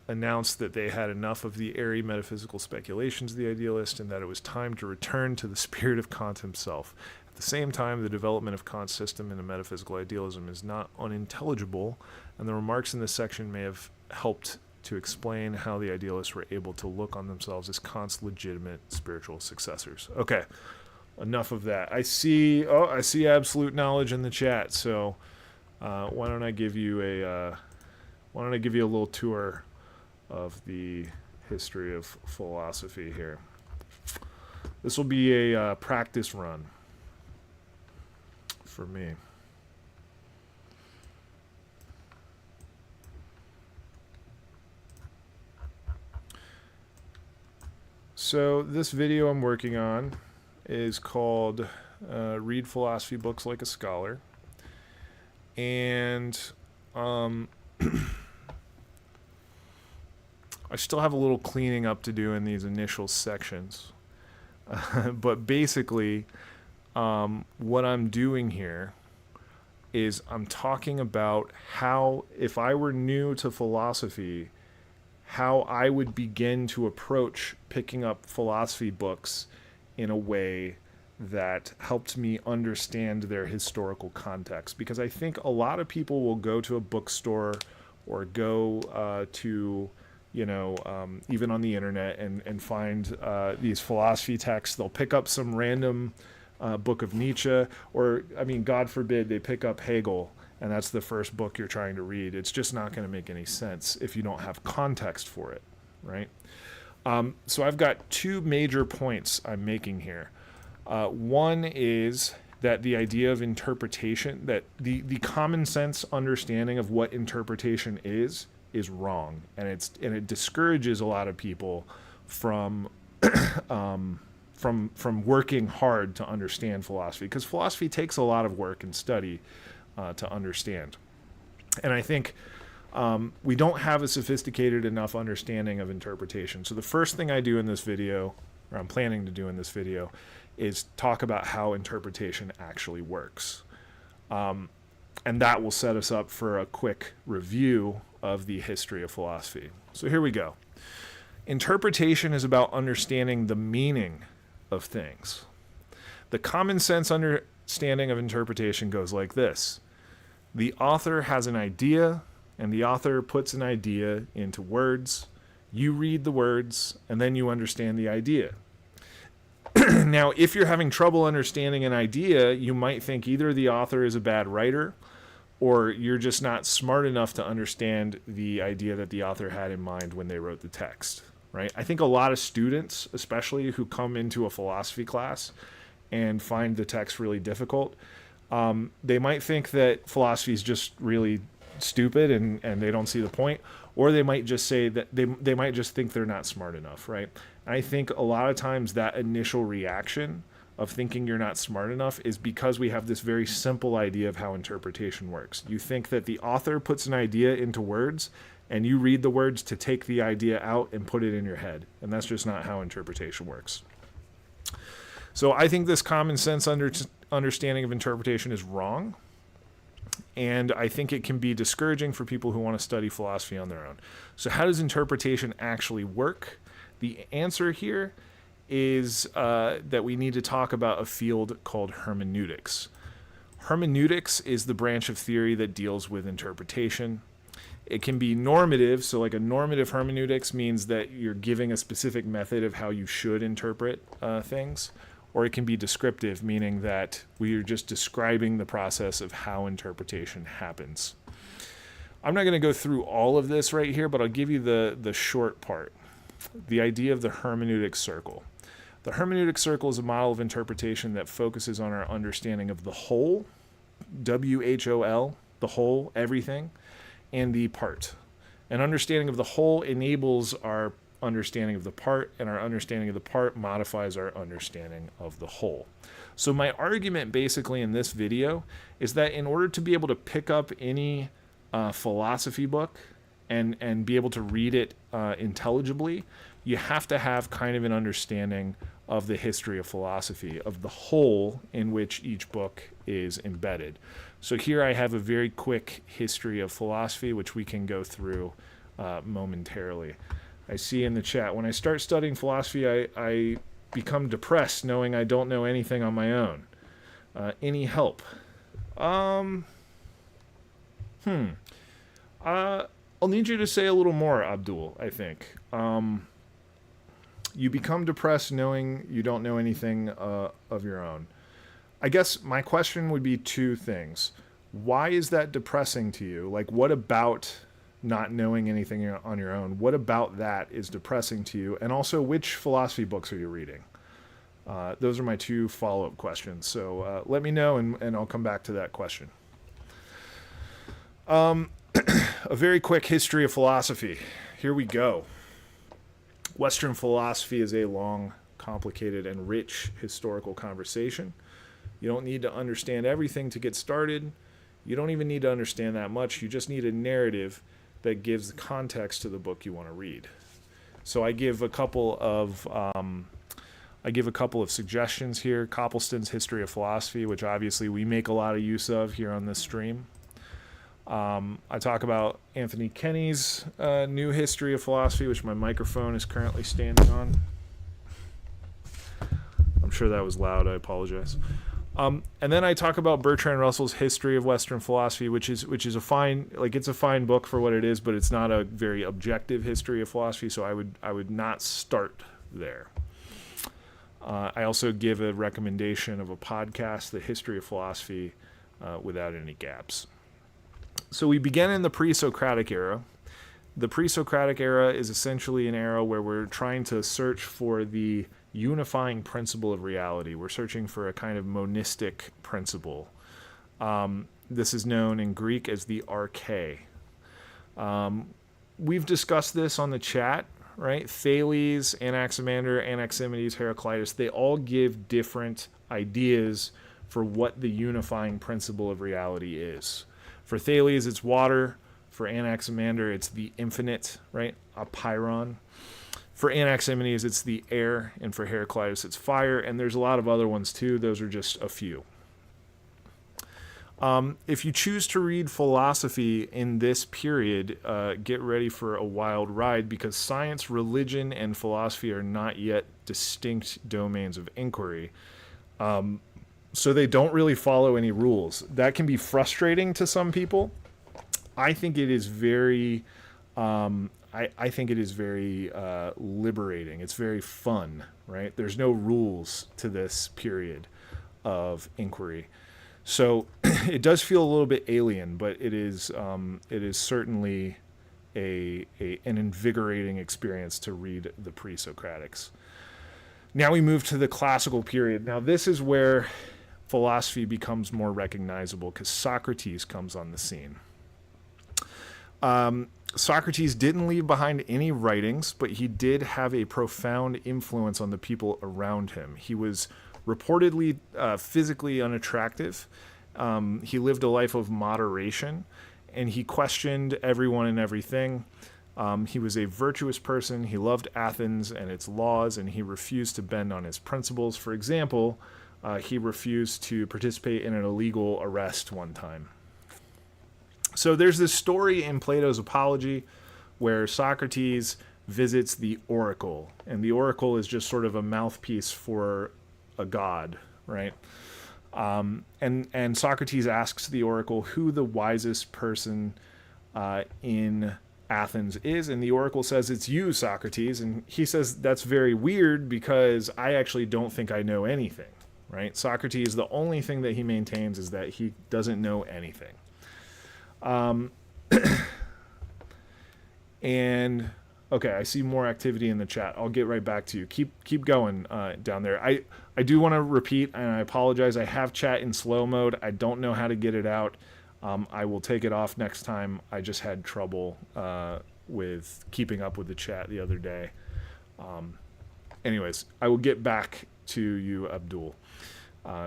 announced that they had enough of the airy metaphysical speculations of the idealist and that it was time to return to the spirit of Kant himself. At the same time, the development of Kant's system into metaphysical idealism is not unintelligible, and the remarks in this section may have helped to explain how the idealists were able to look on themselves as Kant's legitimate spiritual successors. Okay, enough of that. I see absolute knowledge in the chat, so why don't I give you a little tour of the history of philosophy here. This will be a practice run for me. So this video I'm working on is called Read Philosophy Books Like a Scholar. And I still have a little cleaning up to do in these initial sections. But basically, what I'm doing here is I'm talking about how, if I were new to philosophy, how I would begin to approach picking up philosophy books in a way that helped me understand their historical context. Because I think a lot of people will go to a bookstore or go to, even on the internet and find these philosophy texts. They'll pick up some random book of Nietzsche, or, God forbid, they pick up Hegel, and that's the first book you're trying to read. It's just not going to make any sense if you don't have context for it, right? So I've got two major points I'm making here. One is that the idea of interpretation, that the common sense understanding of what interpretation is wrong, and it discourages a lot of people from working hard to understand philosophy, because philosophy takes a lot of work and study to understand. And I think we don't have a sophisticated enough understanding of interpretation. So the first thing I do in this video, or I'm planning to do in this video, is talk about how interpretation actually works. And that will set us up for a quick review of the history of philosophy. So here we go. Interpretation is about understanding the meaning of things. The common sense understanding of interpretation goes like this. The author has an idea, and the author puts an idea into words. You read the words, and then you understand the idea. Now, if you're having trouble understanding an idea, you might think either the author is a bad writer, or you're just not smart enough to understand the idea that the author had in mind when they wrote the text, right? I think a lot of students, especially who come into a philosophy class and find the text really difficult, they might think that philosophy is just really stupid and they don't see the point, or they might just say that they might just think they're not smart enough, right? I think a lot of times that initial reaction of thinking you're not smart enough is because we have this very simple idea of how interpretation works. You think that the author puts an idea into words, and you read the words to take the idea out and put it in your head. And that's just not how interpretation works. So I think this common sense understanding of interpretation is wrong. and I think it can be discouraging for people who want to study philosophy on their own. So how does interpretation actually work? The answer here is that we need to talk about a field called hermeneutics. Hermeneutics is the branch of theory that deals with interpretation. It can be normative, so like a normative hermeneutics means that you're giving a specific method of how you should interpret things, or it can be descriptive, meaning that we are just describing the process of how interpretation happens. I'm not going to go through all of this right here, but I'll give you the short part, the idea of the hermeneutic circle. The hermeneutic circle is a model of interpretation that focuses on our understanding of the whole, WHOL, the whole, everything, and the part. An understanding of the whole enables our understanding of the part, and our understanding of the part modifies our understanding of the whole. So my argument basically in this video is that in order to be able to pick up any philosophy book and be able to read it intelligibly, you have to have kind of an understanding of the history of philosophy, of the whole in which each book is embedded. So here I have a very quick history of philosophy, which we can go through momentarily. I see in the chat, when I start studying philosophy, I become depressed knowing I don't know anything on my own. Any help? I'll need you to say a little more, Abdul, I think. You become depressed knowing you don't know anything of your own. I guess my question would be two things. Why is that depressing to you? Like, what about not knowing anything on your own? What about that is depressing to you? And also, which philosophy books are you reading? Those are my two follow-up questions. So let me know, and I'll come back to that question. A very quick history of philosophy. Here we go. Western philosophy is a long, complicated, and rich historical conversation. You don't need to understand everything to get started. You don't even need to understand that much. You just need a narrative that gives context to the book you want to read. So I give a couple of suggestions here. Copleston's History of Philosophy, which obviously we make a lot of use of here on this stream. I talk about Anthony Kenny's New History of Philosophy, which my microphone is currently standing on. I'm sure that was loud. I apologize. And then I talk about Bertrand Russell's History of Western Philosophy, which is a fine, like, it's a fine book for what it is, but it's not a very objective history of philosophy. So I would not start there. I also give a recommendation of a podcast, The History of Philosophy, without any gaps. So we begin in the pre-Socratic era. The pre-Socratic era is essentially an era where we're trying to search for the unifying principle of reality. We're searching for a kind of monistic principle. This is known in Greek as the arche. We've discussed this on the chat, right? Thales, Anaximander, Anaximenes, Heraclitus, they all give different ideas for what the unifying principle of reality is. For Thales, it's water. For Anaximander, it's the infinite, right? Apeiron. For Anaximenes, it's the air. And for Heraclitus, it's fire. And there's a lot of other ones too. Those are just a few. If you choose to read philosophy in this period, get ready for a wild ride, because science, religion, and philosophy are not yet distinct domains of inquiry. So they don't really follow any rules. That can be frustrating to some people. I think it is very, I think it is very liberating. It's very fun, right? There's no rules to this period of inquiry. So it does feel a little bit alien, but it is certainly an invigorating experience to read the pre-Socratics. Now we move to the classical period. Now this is where philosophy becomes more recognizable, because Socrates comes on the scene. Socrates didn't leave behind any writings, but he did have a profound influence on the people around him. He was reportedly physically unattractive. He lived a life of moderation, and he questioned everyone and everything. He was a virtuous person. He loved Athens and its laws, and he refused to bend on his principles. For example, he refused to participate in an illegal arrest one time. So there's this story in Plato's Apology where Socrates visits the oracle, and the oracle is just sort of a mouthpiece for a god, right? And Socrates asks the oracle who the wisest person in Athens is, and the oracle says it's you, Socrates, and he says that's very weird because I actually don't think I know anything, right? Socrates, the only thing that he maintains is that he doesn't know anything. And okay, I see more activity in the chat. I'll get right back to you. Keep going down there. I do want to repeat, and I apologize. I have chat in slow mode. I don't know how to get it out. I will take it off next time. I just had trouble with keeping up with the chat the other day. Anyways, I will get back to you, Abdul.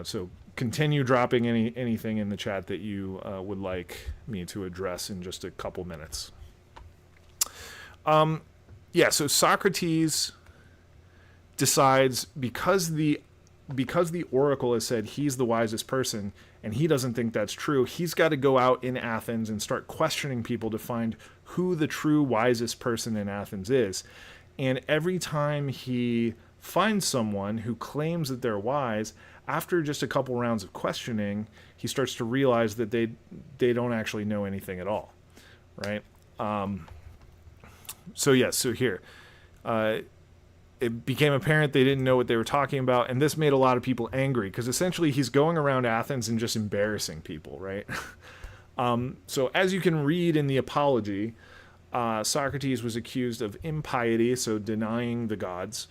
So continue dropping anything in the chat that you would like me to address in just a couple minutes. So Socrates decides because the oracle has said he's the wisest person and he doesn't think that's true, he's got to go out in Athens and start questioning people to find who the true wisest person in Athens is. And every time he finds someone who claims that they're wise, after just a couple rounds of questioning, he starts to realize that they don't actually know anything at all, right? So here, it became apparent they didn't know what they were talking about, and this made a lot of people angry because essentially he's going around Athens and just embarrassing people, right? So as you can read in the Apology, Socrates was accused of impiety, so denying the gods,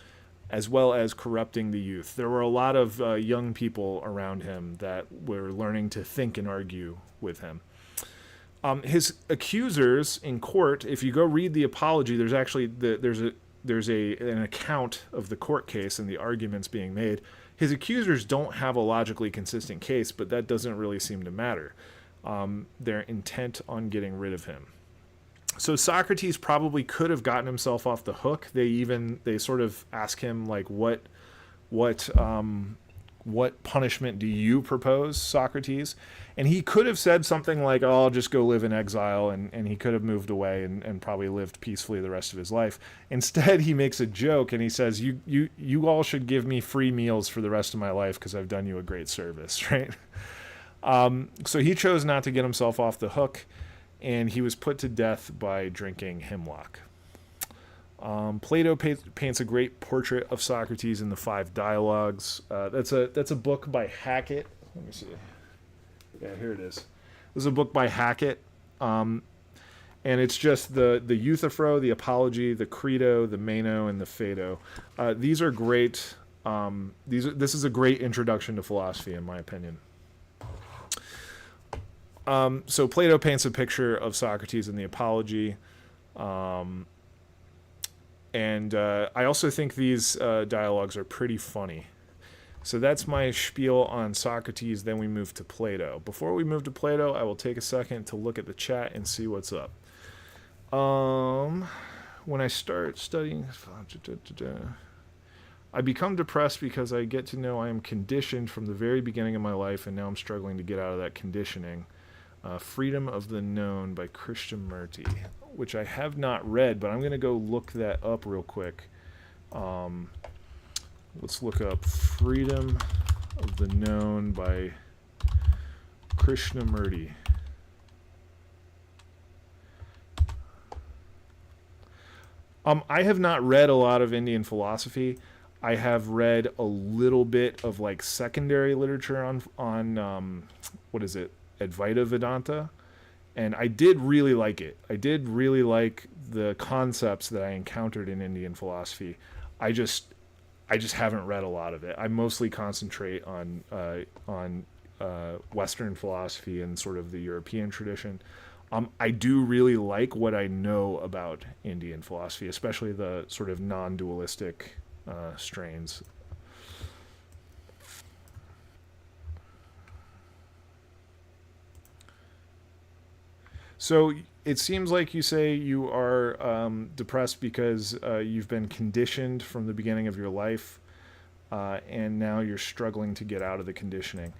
as well as corrupting the youth. There were a lot of young people around him that were learning to think and argue with him. His accusers in court, if you go read the Apology, there's actually there's an account of the court case and the arguments being made. His accusers don't have a logically consistent case, but that doesn't really seem to matter. They're intent on getting rid of him. So Socrates probably could have gotten himself off the hook. They sort of ask him like, what punishment do you propose, Socrates? And he could have said something like, oh, I'll just go live in exile, and he could have moved away and probably lived peacefully the rest of his life. Instead, he makes a joke and he says, you all should give me free meals for the rest of my life because I've done you a great service, right? So he chose not to get himself off the hook, and he was put to death by drinking hemlock. Plato paints a great portrait of Socrates in the 5 Dialogues. That's a book by Hackett. Let me see. Yeah, here it is. This is a book by Hackett, and it's just the Euthyphro, the Apology, the Credo, the Meno, and the Phaedo. These are great. This is a great introduction to philosophy, in my opinion. So Plato paints a picture of Socrates in the Apology. And I also think these dialogues are pretty funny. So that's my spiel on Socrates. Then we move to Plato. Before we move to Plato, I will take a second to look at the chat and see what's up. When I start studying, I become depressed because I get to know I am conditioned from the very beginning of my life, and now I'm struggling to get out of that conditioning. Freedom of the Known by Krishnamurti, which I have not read, but I'm going to go look that up real quick. Let's look up Freedom of the Known by Krishnamurti. I have not read a lot of Indian philosophy. I have read a little bit of like secondary literature on what is it? Advaita Vedanta, and I did really like it. I did really like the concepts that I encountered in Indian philosophy. I just haven't read a lot of it. I mostly concentrate on Western philosophy and sort of the European tradition. I do really like what I know about Indian philosophy, especially the sort of non-dualistic strains. So it seems like you say you are depressed because you've been conditioned from the beginning of your life, and now you're struggling to get out of the conditioning.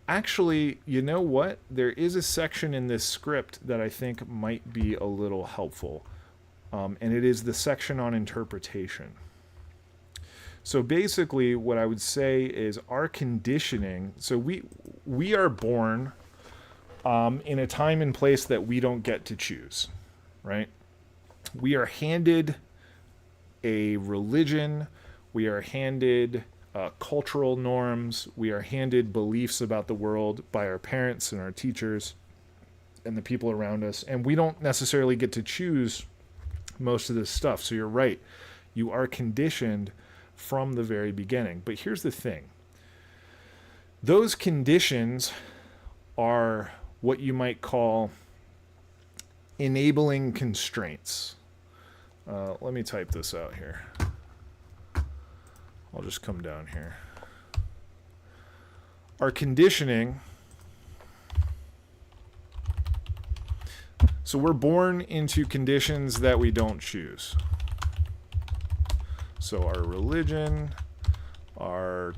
Actually, you know what? There is a section in this script that I think might be a little helpful, and it is the section on interpretation. So basically, what I would say is our conditioning. So we are born in a time and place that we don't get to choose, right? We are handed a religion. We are handed cultural norms. We are handed beliefs about the world by our parents and our teachers and the people around us. And we don't necessarily get to choose most of this stuff. So you're right. You are conditioned from the very beginning. But here's the thing. Those conditions are what you might call enabling constraints. Let me type this out here. I'll just come down here. Our conditioning. So we're born into conditions that we don't choose. So our religion, our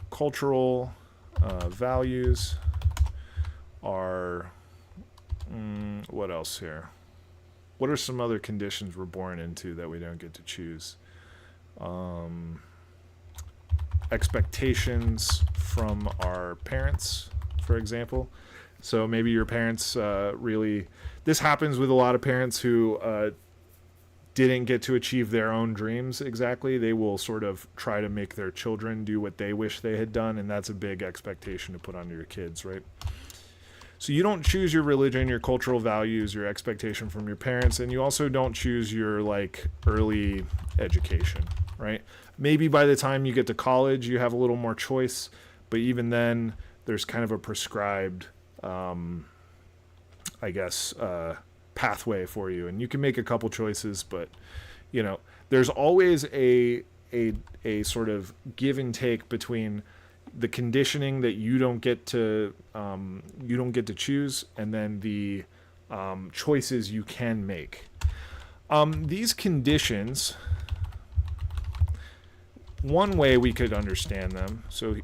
cultural values, our what else here? What are some other conditions we're born into that we don't get to choose? Expectations from our parents, for example. So maybe your parents really... This happens with a lot of parents who didn't get to achieve their own dreams exactly. They will sort of try to make their children do what they wish they had done, and that's a big expectation to put onto your kids, right? So you don't choose your religion, your cultural values, your expectation from your parents, and you also don't choose your like early education, right? Maybe by the time you get to college, you have a little more choice, but even then, there's kind of a prescribed, pathway for you, and you can make a couple choices, but there's always a sort of give and take between the conditioning that you don't get to choose, and then the choices you can make. These conditions, one way we could understand them, so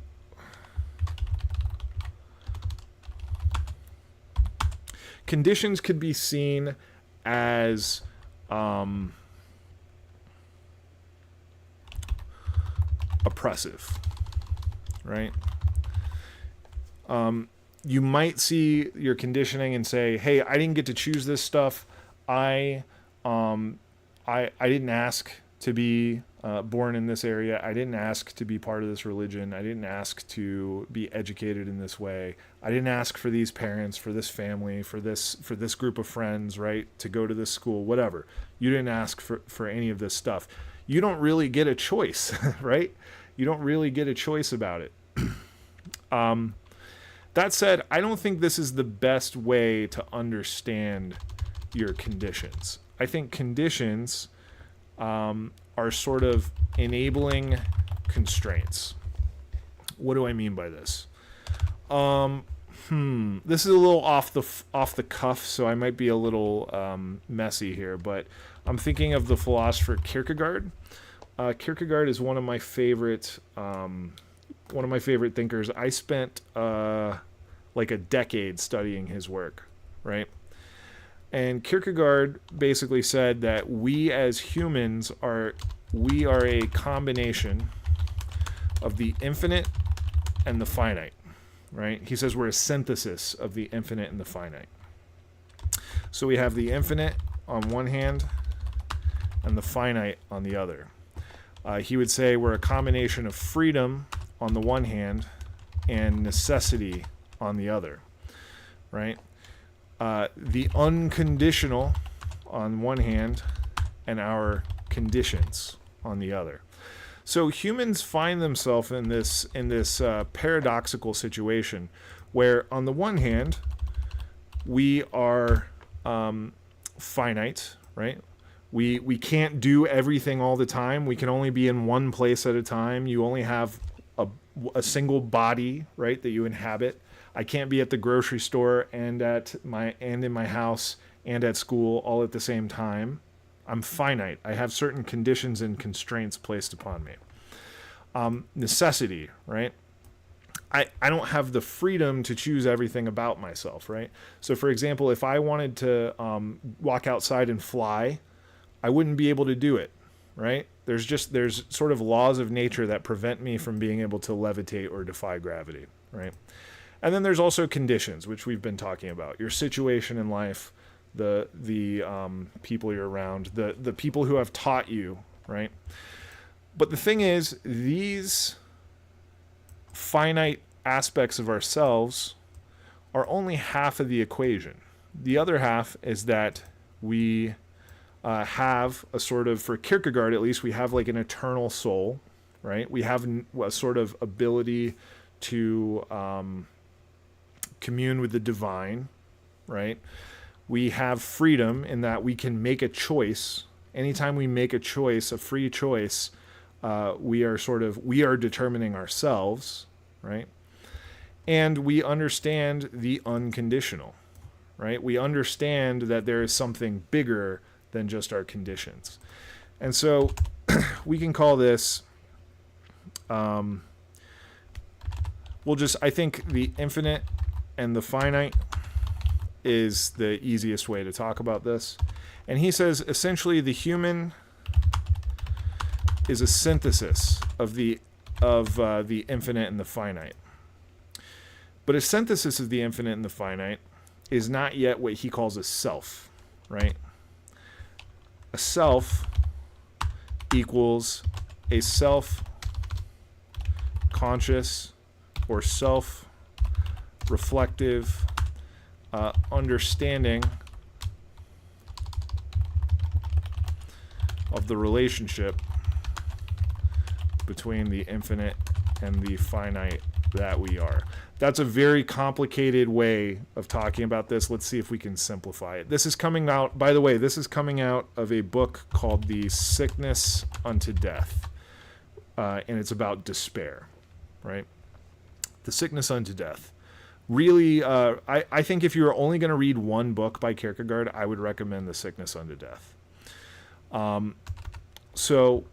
conditions could be seen as oppressive, right? You might see your conditioning and say, "Hey, I didn't get to choose this stuff. I didn't ask to be born in this area. I didn't ask to be part of this religion. I didn't ask to be educated in this way. I didn't ask for these parents, for this family, for this group of friends, right? To go to this school, whatever. You didn't ask for any of this stuff. You don't really get a choice, right? You don't really get a choice about it. That said, I don't think this is the best way to understand your conditions. I think conditions are sort of enabling constraints. What do I mean by this? This is a little off the cuff, so I might be a little messy here, but I'm thinking of the philosopher Kierkegaard. Kierkegaard is one of my favorite thinkers. I spent like a decade studying his work, right? And Kierkegaard basically said that we as humans are a combination of the infinite and the finite, right? He says we're a synthesis of the infinite and the finite. So we have the infinite on one hand and the finite on the other. He would say we're a combination of freedom on the one hand and necessity on the other, right? The unconditional on one hand and our conditions on the other. So humans find themselves in this paradoxical situation where on the one hand we are finite, right? We can't do everything all the time. We can only be in one place at a time. You only have a single body, right, that you inhabit. I can't be at the grocery store and in my house and at school all at the same time. I'm finite. I have certain conditions and constraints placed upon me. Necessity, right? I don't have the freedom to choose everything about myself, right? So, for example, if I wanted to walk outside and fly, I wouldn't be able to do it, right? There's sort of laws of nature that prevent me from being able to levitate or defy gravity, right? And then there's also conditions, which we've been talking about. Your situation in life, the people you're around, the people who have taught you, right? But the thing is, these finite aspects of ourselves are only half of the equation. The other half is that we have a sort of, for Kierkegaard at least, we have like an eternal soul, right? We have a sort of ability to commune with the divine, right? We have freedom in that we can make a choice. Anytime we make a choice, a free choice, we are determining ourselves, right? And we understand the unconditional, right? We understand that there is something bigger than just our conditions. And so we can call this, I think the infinite and the finite is the easiest way to talk about this. And he says, essentially, the human is a synthesis of the infinite and the finite. But a synthesis of the infinite and the finite is not yet what he calls a self, right? A self equals a self-conscious or self-reflective understanding of the relationship between the infinite and the finite that we are. That's a very complicated way of talking about this. Let's see if we can simplify it. This is coming out, by the way, this is coming out of a book called The Sickness Unto Death. And it's about despair, right? The Sickness Unto Death. Really, I think if you're only going to read one book by Kierkegaard, I would recommend The Sickness Unto Death. So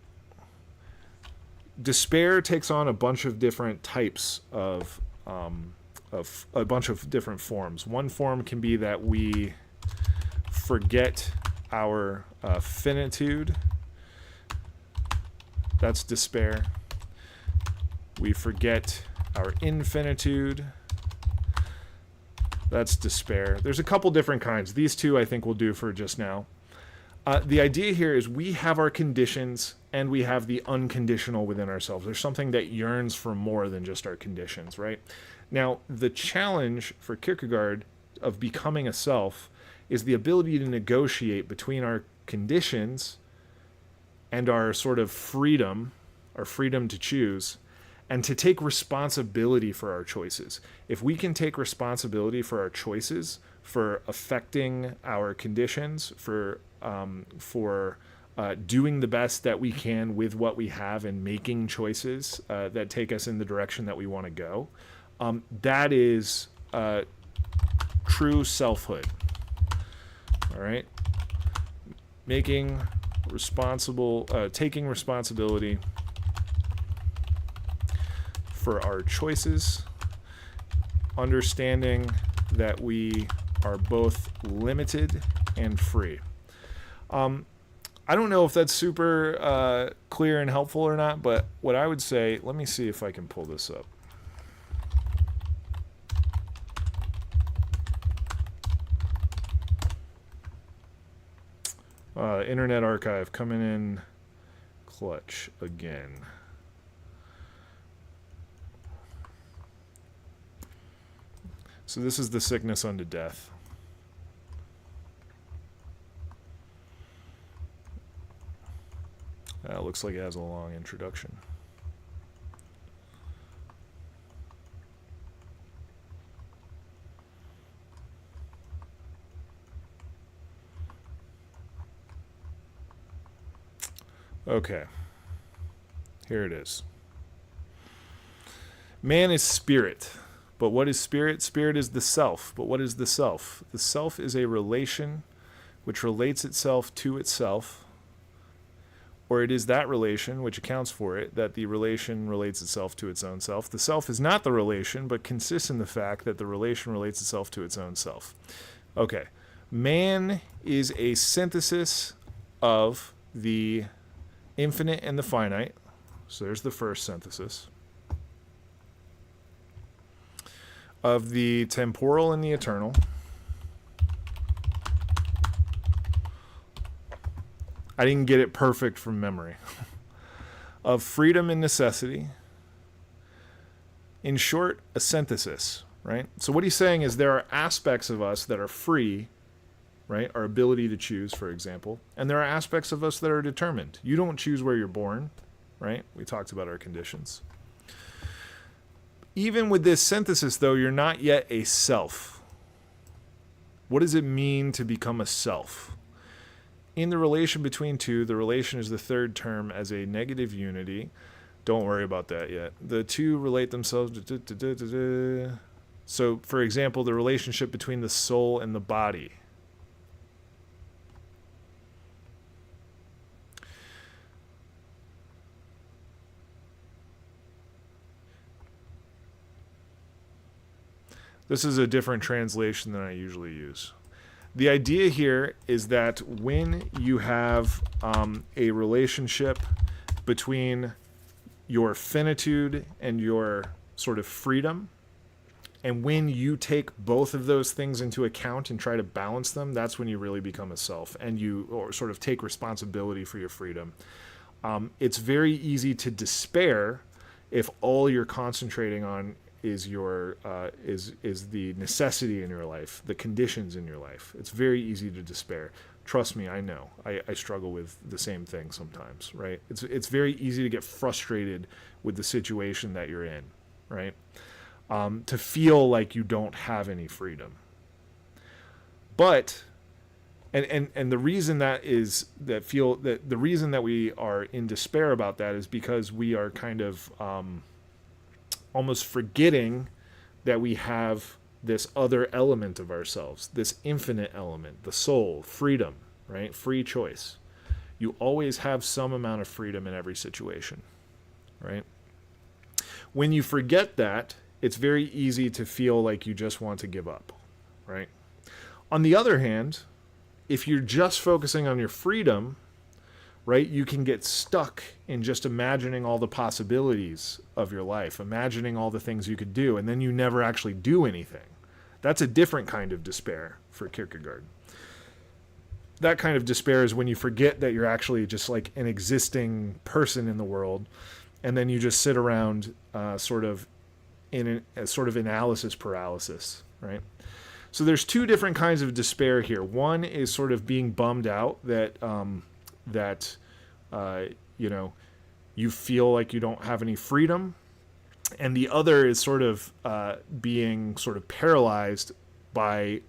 despair takes on a bunch of different types of a bunch of different forms. One form can be that we forget our finitude. That's despair. We forget our infinitude. That's despair. There's a couple different kinds. These two I think we'll do for just now. The idea here is we have our conditions and we have the unconditional within ourselves. There's something that yearns for more than just our conditions, right? Now, the challenge for Kierkegaard of becoming a self is the ability to negotiate between our conditions and our sort of freedom, our freedom to choose, and to take responsibility for our choices. If we can take responsibility for our choices, for affecting our conditions, for doing the best that we can with what we have and making choices that take us in the direction that we want to go, that is true selfhood. All right? Taking responsibility for our choices, understanding that we are both limited and free. I don't know if that's super clear and helpful or not, but what I would say, let me see if I can pull this up. Internet Archive coming in clutch again. So this is The Sickness Unto Death. Looks like it has a long introduction. Okay. Here it is. Man is spirit. But what is spirit? Spirit is the self. But what is the self? The self is a relation which relates itself to itself, or it is that relation which accounts for it, that the relation relates itself to its own self. The self is not the relation, but consists in the fact that the relation relates itself to its own self. Okay. Man is a synthesis of the infinite and the finite. So there's the first synthesis. Of the temporal and the eternal. I didn't get it perfect from memory. Of freedom and necessity. In short, a synthesis, right? So what he's saying is there are aspects of us that are free, right? Our ability to choose, for example. And there are aspects of us that are determined. You don't choose where you're born, right? We talked about our conditions. Even with this synthesis, though, you're not yet a self. What does it mean to become a self? In the relation between two, the relation is the third term as a negative unity. Don't worry about that yet. The two relate themselves. So, for example, the relationship between the soul and the body. This is a different translation than I usually use. The idea here is that when you have a relationship between your finitude and your sort of freedom, and when you take both of those things into account and try to balance them, that's when you really become a self and you or sort of take responsibility for your freedom. It's very easy to despair if all you're concentrating on is your is the necessity in your life, the conditions in your life. It's very easy to despair. Trust me, I know. I struggle with the same thing sometimes, right? It's very easy to get frustrated with the situation that you're in, right? To feel like you don't have any freedom. But and the reason that is that the reason that we are in despair about that is because we are kind of almost forgetting that we have this other element of ourselves, this infinite element, the soul, freedom, right? Free choice. You always have some amount of freedom in every situation, right? When you forget that, it's very easy to feel like you just want to give up, right? On the other hand, if you're just focusing on your freedom, right, you can get stuck in just imagining all the possibilities of your life, imagining all the things you could do, and then you never actually do anything. That's a different kind of despair for Kierkegaard. That kind of despair is when you forget that you're actually just like an existing person in the world, and then you just sit around sort of in a sort of analysis paralysis, right? So there's two different kinds of despair here. One is sort of being bummed out that you feel like you don't have any freedom, and the other is sort of being sort of paralyzed by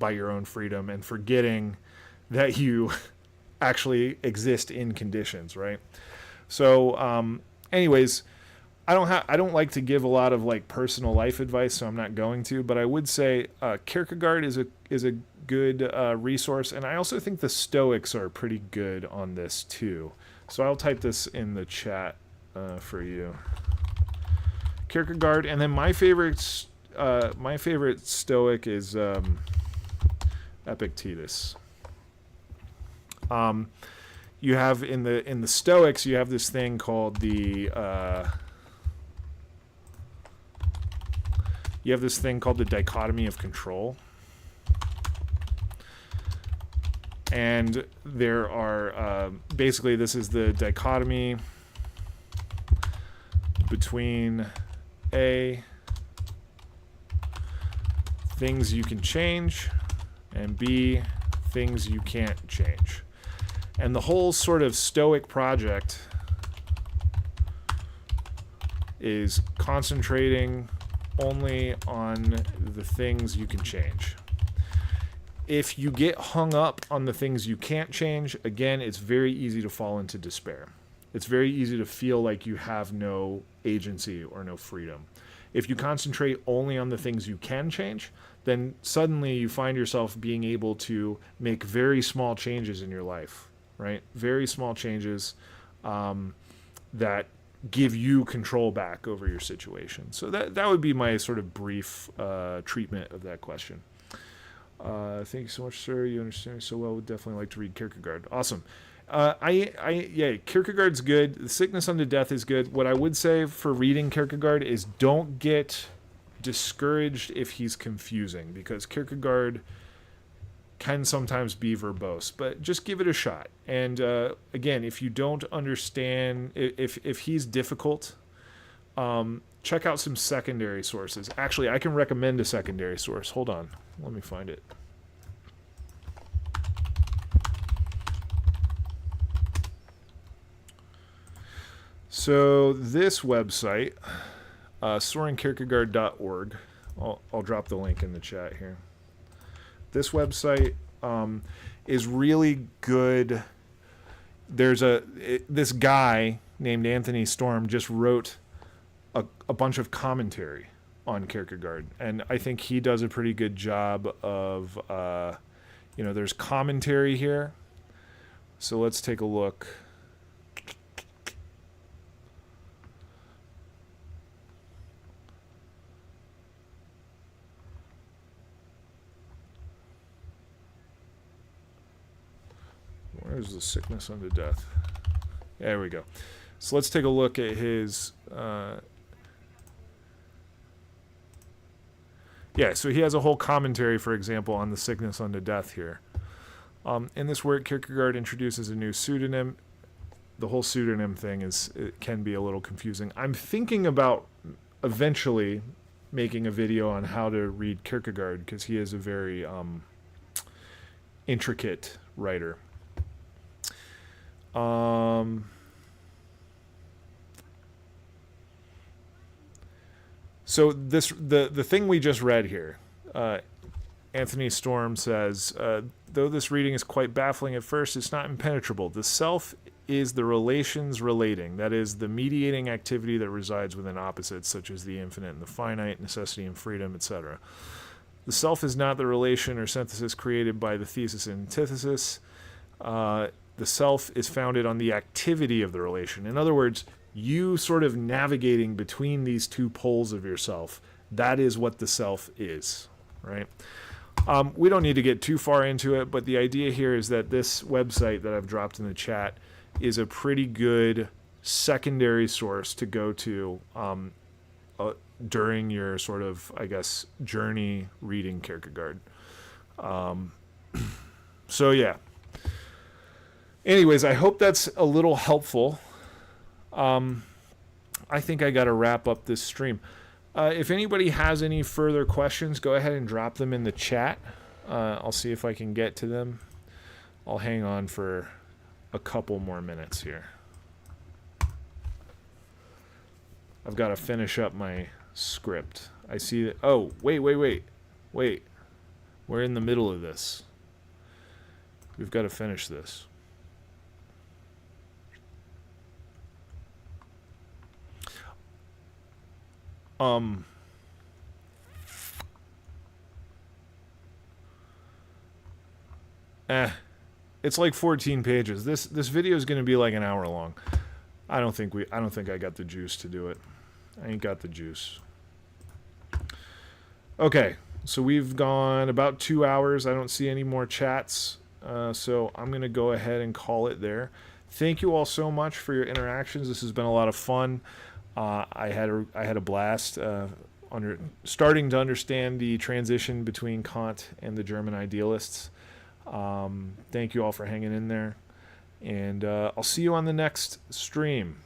your own freedom and forgetting that you actually exist in conditions, right? So, anyways, I don't like to give a lot of like personal life advice, so I'm not going to. But I would say Kierkegaard is a good resource, and I also think the Stoics are pretty good on this too. So I'll type this in the chat for you. Kierkegaard, and then my favorite Stoic is Epictetus. You have in the Stoics, you have this thing called the dichotomy of control. And there are basically, this is the dichotomy between A, things you can change, and B, things you can't change. And the whole sort of Stoic project is concentrating only on the things you can change. If you get hung up on the things you can't change, again, it's very easy to fall into despair. It's very easy to feel like you have no agency or no freedom. If you concentrate only on the things you can change, then suddenly you find yourself being able to make very small changes in your life, right? Very small changes that give you control back over your situation. So that would be my sort of brief treatment of that question. Thank you so much, sir. You understand me so well. Would definitely like to read Kierkegaard. Awesome. Yeah, Kierkegaard's good. The Sickness Unto Death is good. What I would say for reading Kierkegaard is don't get discouraged if he's confusing, because Kierkegaard can sometimes be verbose, but just give it a shot. And again, if you don't understand, if he's difficult, check out some secondary sources. Actually, I can recommend a secondary source. Hold on. Let me find it. So this website, SorenKierkegaard.org, I'll drop the link in the chat here. This website is really good. This guy named Anthony Storm just wrote a bunch of commentary on Kierkegaard, and I think he does a pretty good job of, there's commentary here. So let's take a look. Where's the Sickness Unto Death? There we go. So let's take a look at his... so he has a whole commentary, for example, on the Sickness Unto Death here. In this work, Kierkegaard introduces a new pseudonym. The whole pseudonym thing it can be a little confusing. I'm thinking about eventually making a video on how to read Kierkegaard, because he is a very intricate writer. So the thing we just read here, Anthony Storm says, though this reading is quite baffling at first, it's not impenetrable. The self is the relations relating, that is, the mediating activity that resides within opposites, such as the infinite and the finite, necessity and freedom, etc. The self is not the relation or synthesis created by the thesis and antithesis. The self is founded on the activity of the relation. In other words, you sort of navigating between these two poles of yourself. That is what the self is, right? We don't need to get too far into it, but the idea here is that this website that I've dropped in the chat is a pretty good secondary source to go to during your sort of, I guess, journey reading Kierkegaard. So yeah. Anyways, I hope that's a little helpful. I think I got to wrap up this stream. If anybody has any further questions, go ahead and drop them in the chat. I'll see if I can get to them. I'll hang on for a couple more minutes here. I've got to finish up my script. I see that. Oh, wait. We're in the middle of this. We've got to finish this. It's like 14 pages. This video is going to be like an hour long. I don't think I got the juice to do it. I ain't got the juice. Okay, so we've gone about 2 hours. I don't see any more chats, so I'm going to go ahead and call it there. Thank you all so much for your interactions. This has been a lot of fun. I had a blast starting to understand the transition between Kant and the German idealists. Thank you all for hanging in there, and I'll see you on the next stream.